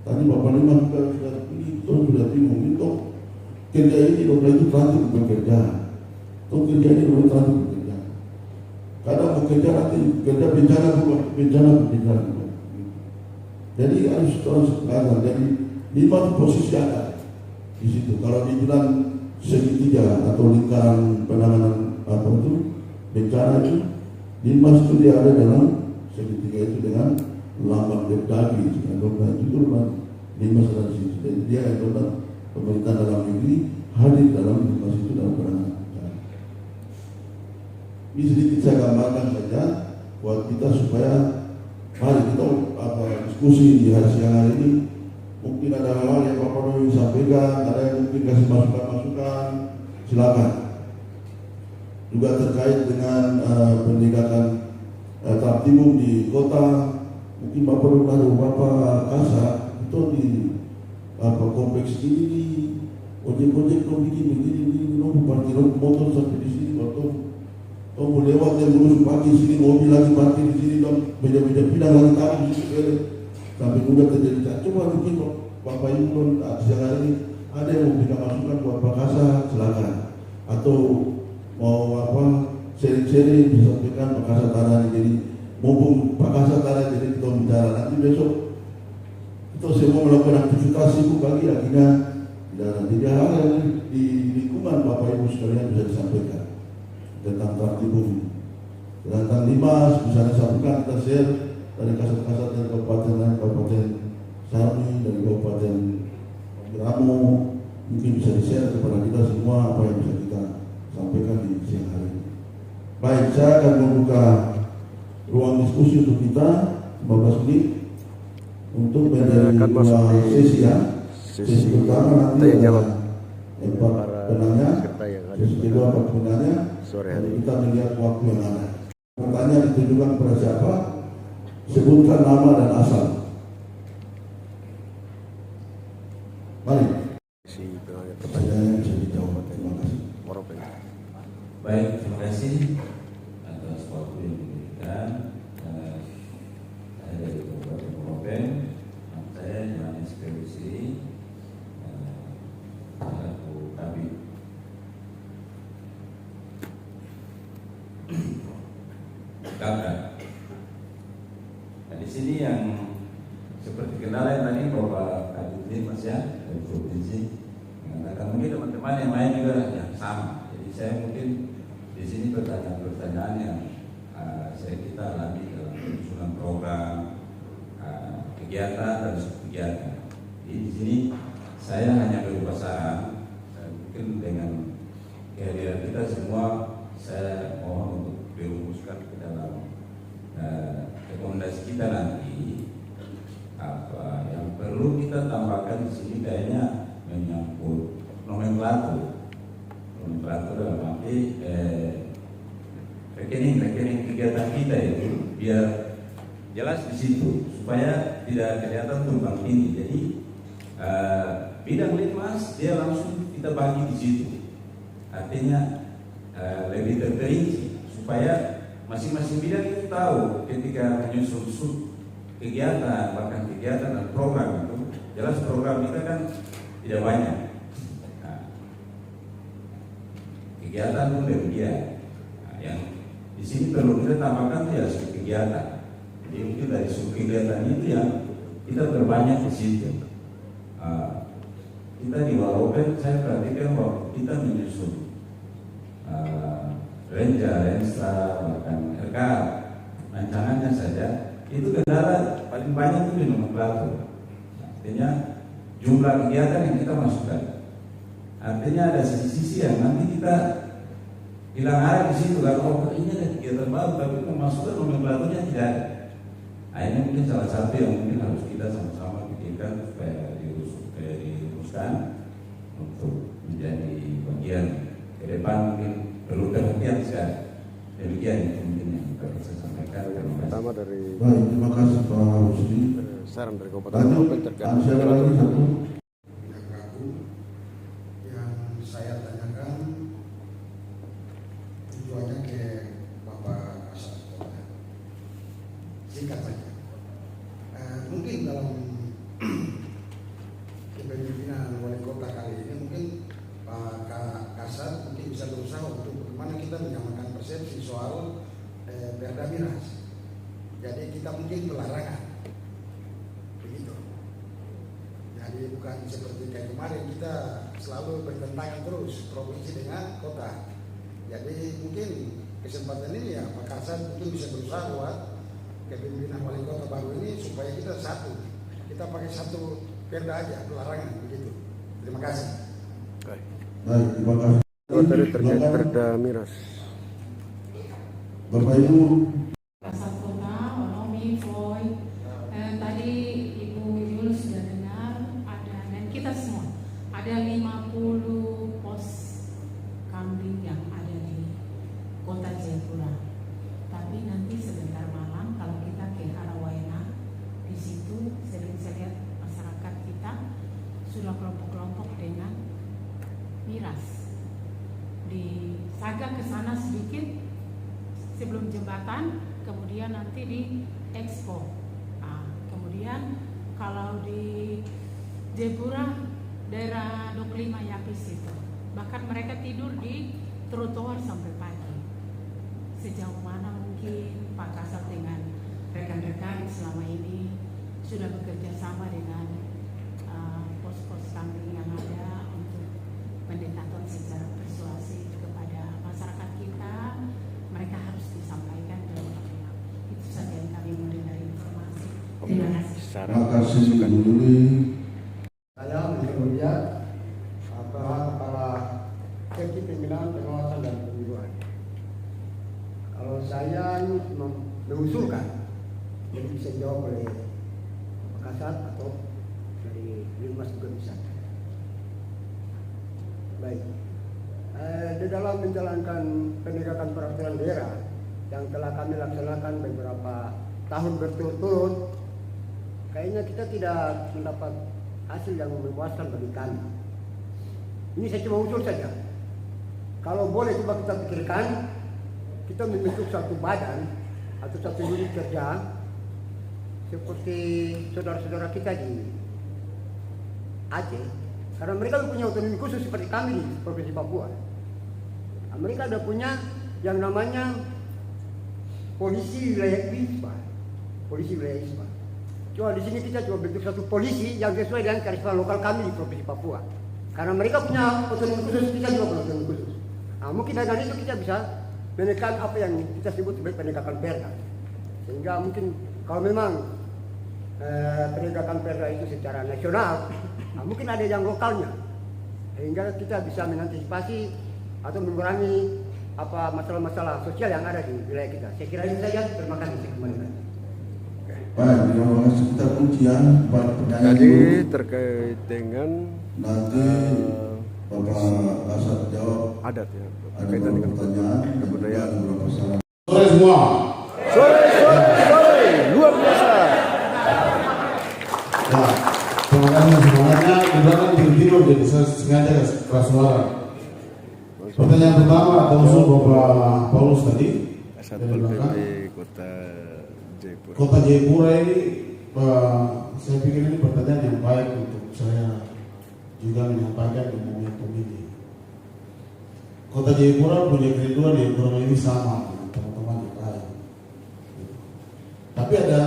Tadi Bapak Linmas sudah ini, sudah bingung itu kerja ini dokter itu transit bekerja. Tuh kerja ini dokter transit bekerja. Kadang bekerja nanti kerja bencana. Jadi harus terus kelihatan. Jadi Linmas posisi ada di situ. Kalau dibilang segitiga atau lingkaran penanganan apa itu bencana itu, Linmas itu dia ada dalam segitiga itu dengan lambang Berdagi itu Linmas ada di situ. Jadi dia adalah pemerintah dalam negeri hadir dalam Linmas itu dalam penanganan bencana. Ini sedikit saya gambarkan saja buat kita supaya mari kita diskusi di hari siang hari ini. Mungkin ada hal-hal yang Bapak ingin sampaikan, ada yang mungkin kasih masukan-masukan, silakan. Juga terkait dengan pendidikan tertib di kota, mungkin Bapak ada beberapa kasar itu di kompleks ini, ojek-ojek tuh bikin begini, parkir motor sampai di sini, atau mau lewat yang lulus pagi sini, mobil lagi parkir di sini, dong beda-beda pindah lagi tahu di sini, sampai juga terjadi. Coba mungkin Bapak Ibu siang hari ini ada yang mau kita masukkan buat Pak Kasar, silakan. Atau mau sharing-sharing disampaikan Pak Kasar Tanah. Jadi mumpung Pak Kasar Tanah jadi kita bicara nanti besok kita semua melakukan aktivitas sibuk pagi akhirnya dan tidak hal yang di lingkungan Bapak Ibu sekalian bisa disampaikan tentang tertib ini. Tentang Limas misalnya sampaikan kita share dari kasar-kasar dari Kabupaten Sami, dari Kabupaten Ramo, mungkin bisa di-share kepada kita semua apa yang bisa kita sampaikan di siang hari ini. Baik, saya akan membuka ruang diskusi untuk kita 15 menit untuk menjadi dua sesi ya. Sesi pertama nanti adalah 4 penanya, sesi kedua 4 penanya, lalu kita melihat waktu yang ada. Pertanyaan ditujukan kepada siapa? Sebutkan nama dan asal. Mari. Pertanyaan bisa dijawab. Terima kasih. Baik, terima kasih atas waktu yang diberikan. Saya dari Kabupaten Moropen. Saya Yohanes Perusi, selaku Kabid. Kakak. Nah, di sini yang seperti kendala yang tadi Bapak Kabid ini Mas ya dari provinsi mengatakan mungkin teman-teman yang lain juga yang sama. Jadi saya mungkin di sini pertanyaan-pertanyaan yang kita alami dalam penyusunan program, kegiatan dan kegiatan. Jadi di sini saya hanya berupa saran, mungkin dengan kehadiran kita semua saya mohon untuk dirumuskan ke dalam rekomendasi kita nanti apa yang perlu kita tambahkan di sini kayaknya menyangkut nomenklatur dalam arti rekening kegiatan kita itu biar jelas di situ supaya tidak kelihatan tumpang tindih. Jadi bidang Litmas dia langsung kita bagi di situ, artinya lebih terperinci supaya masing-masing bidang itu tahu ketika menyusun kegiatan, bahkan kegiatan dan program itu jelas program kita kan tidak banyak. Kegiatan pun demikian. Yang di sini perlu kita tambahkan ya kegiatan. Jadi mungkin dari kegiatan itu yang kita perbanyak di situ. Kita di Waropen saya perhatikan waktu kita menyusun Rensa, bahkan RK rancangannya saja itu kendala paling banyak itu di nomenklatur. Artinya jumlah kegiatan yang kita masukkan. Artinya ada sisi-sisi yang nanti kita hilang arah di situ kalau ini ada kegiatan baru tapi memasukkan nomenklaturnya tidak ada. Nah, ini mungkin salah satu yang mungkin harus kita sama-sama pikirkan supaya dirumuskan untuk menjadi bagian ke depan mungkin perlu perhatian sekali. Demikian itu mungkin yang dapat saya sampaikan. Pertama dari Baik, terima kasih Pak Rusdi. saran dari Kabupaten Moropen terkait Ansel lagi satu. Yang saya tanyakan tujuannya ke Bapak Kasat Kota. Singkat saja. Mungkin dalam kepemimpinan wali kota kali ini mungkin Pak Kasat mungkin bisa berusaha untuk bagaimana kita menyamakan persepsi soal Perda Miras. Jadi kita mungkin pelarangan. Begitu. Jadi bukan seperti kayak kemarin kita selalu bertentangan terus provinsi dengan kota. Jadi mungkin kesempatan ini ya Pak Kasat mungkin bisa berusaha buat kepemimpinan wali kota baru ini supaya kita satu. Kita pakai satu perda aja, pelarangan begitu. Terima kasih. Baik, terima kasih. dari terkait Perda Miras. Bapak Ibu. Kasat Kota, Onomi, Floyd, tadi Ibu Yul sudah dengar ada dan kita semua ada 50 pos agak ke sana sedikit sebelum jembatan, kemudian nanti di Expo. Nah, kemudian kalau di Jayapura daerah 25 Yapis itu, bahkan mereka tidur di trotoar sampai pagi. Sejauh mana mungkin Pak Kasat dengan rekan-rekan selama ini sudah bekerja sama dengan pos-pos kami yang ada untuk pendekatan secara persuasif kepada masyarakat kita, mereka harus disampaikan dalam itu saja yang kami mulai dari informasi. Terima kasih. Terima kasih Bu Yuli. Saya melihat kepala seksi pembinaan pengawasan dan pembiayaan. Kalau saya mengusulkan, jadi bisa dijawab oleh Pak Kasat atau dari Dirmas juga bisa. Baik. Di dalam menjalankan penegakan peraturan daerah yang telah kami laksanakan beberapa tahun berturut-turut, kayaknya kita tidak mendapat hasil yang memuaskan bagi kami. Ini saya cuma usul saja. Kalau boleh coba kita pikirkan, kita membentuk satu badan atau satu unit kerja seperti saudara-saudara kita di Aceh, karena mereka punya otonomi khusus seperti kami di Provinsi Papua. Mereka ada punya yang namanya polisi wilayah ISPA, polisi wilayah ISPA. Coba di sini kita coba bentuk satu polisi yang sesuai dengan kearifan lokal kami di Provinsi Papua. Karena mereka punya otonomi khusus, kita juga punya otonomi khusus. Nah, mungkin dengan itu kita bisa menekan apa yang kita sebut sebagai penegakan perda. Sehingga mungkin kalau memang penegakan perda itu secara nasional, nah, mungkin ada yang lokalnya. Sehingga kita bisa mengantisipasi atau mengurangi apa masalah-masalah sosial yang ada di wilayah kita. Saya kira itu saja. Terima kasih. Saya kembalikan. Baik, terima kasih. Kita kuncian pada pertanyaan Jadi dulu. terkait dengan Nanti Bapak Kasat jawab. adat ya, Ada berkaitan dengan pertanyaan, kebudayaan. ada beberapa saran. Sore semua. Sore, luar biasa. Ya, terima kasih semuanya. Di belakang tidur jadi saya sengaja keras suara. Pertanyaan pertama atau usul Bapak Paulus tadi. Satpol PP Kota Jayapura. Kota Jayapura ini, saya pikir ini pertanyaan yang baik untuk saya juga menyampaikan di momentum ini. Kota Jayapura punya kerinduan yang kurang lebih sama dengan teman-teman yang lain. Tapi ada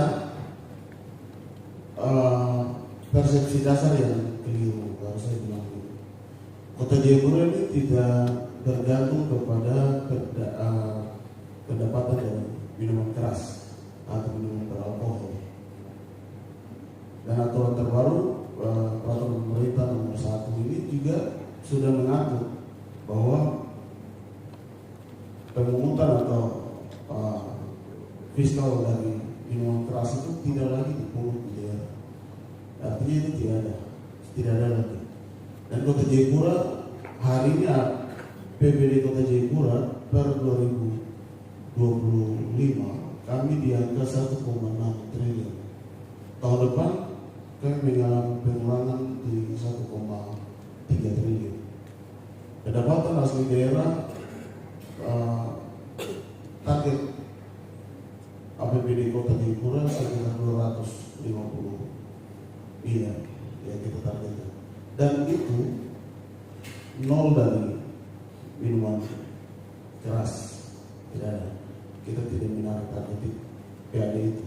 persepsi dasar yang keliru, harus saya bilang dulu. Kota Jayapura ini tidak bergantung kepada pendapatan dari minuman keras atau minuman beralkohol. Dan aturan terbaru peraturan pemerintah nomor 1 ini juga sudah mengatur bahwa pemungutan atau fiskal dari minuman keras itu tidak lagi dipungut di daerah. Artinya itu tidak ada lagi. Dan Kota Jayapura hari ini PBD Kota Jayapura per 2025 kami di angka 1,6 triliun. Tahun depan kami mengalami pengurangan di 1,3 triliun. Pendapatan asli daerah target APBD Kota Jayapura sekitar 250 miliar yang kita targetkan. Dan itu nol dari minuman keras, tidak ada. Kita tidak menarik target PAD itu.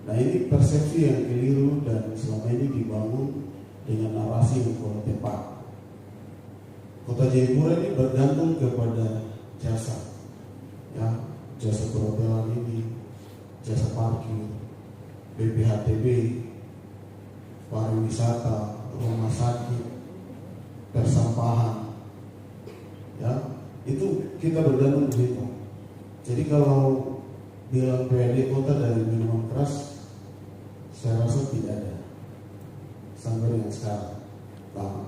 Nah, ini persepsi yang keliru dan selama ini dibangun dengan narasi yang kurang tepat. Kota Jayapura ini bergantung kepada jasa, ya, jasa perhotelan ini, jasa parkir, BPHTB, pariwisata, rumah sakit, persampahan, ya, itu kita bergantung di situ. Jadi kalau bilang PAD kota dari minuman keras, saya rasa tidak ada sampai dengan sekarang. Nah,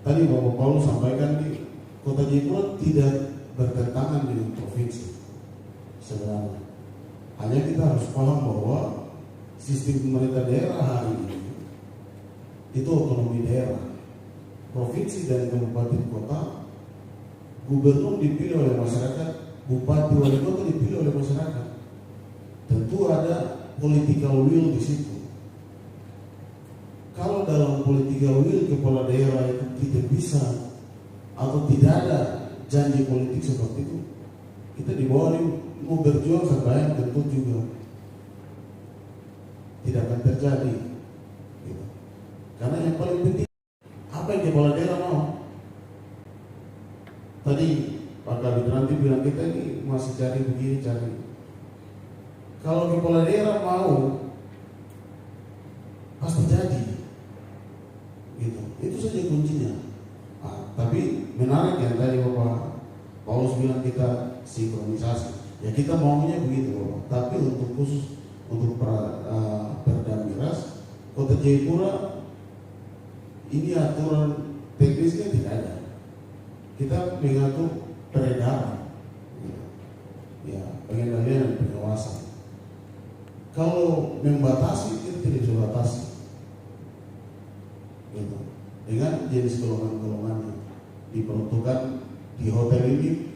tadi Bapak Paulus sampaikan di Kota Jayapura tidak bertentangan dengan provinsi sebenarnya. Hanya kita harus paham bahwa sistem pemerintah daerah hari ini itu otonomi daerah. Provinsi dan kabupaten kota gubernur dipilih oleh masyarakat, bupati, wali kota dipilih oleh masyarakat. Tentu ada political will di situ. Kalau dalam political will kepala daerah itu tidak bisa atau tidak ada janji politik seperti itu, kita di bawah ini mau berjuang sampai tentu juga tidak akan terjadi. Gitu. Karena yang paling penting apa yang kepala daerah mau. Tadi Pak Kabit nanti bilang kita ini masih cari begini cari. Kalau kepala daerah mau pasti jadi. Gitu. Itu saja kuncinya. Nah, tapi menarik yang tadi Bapak Paulus bilang kita sinkronisasi. Ya kita maunya begitu Bapak. Tapi untuk khusus untuk Perda Miras Kota Jayapura ini aturan teknisnya tidak ada. Kita mengatur peredaran, ya pengendalian dan pengawasan. Kalau membatasi kita tidak bisa batasi. Gitu. Dengan jenis golongan-golongannya diperuntukkan di hotel ini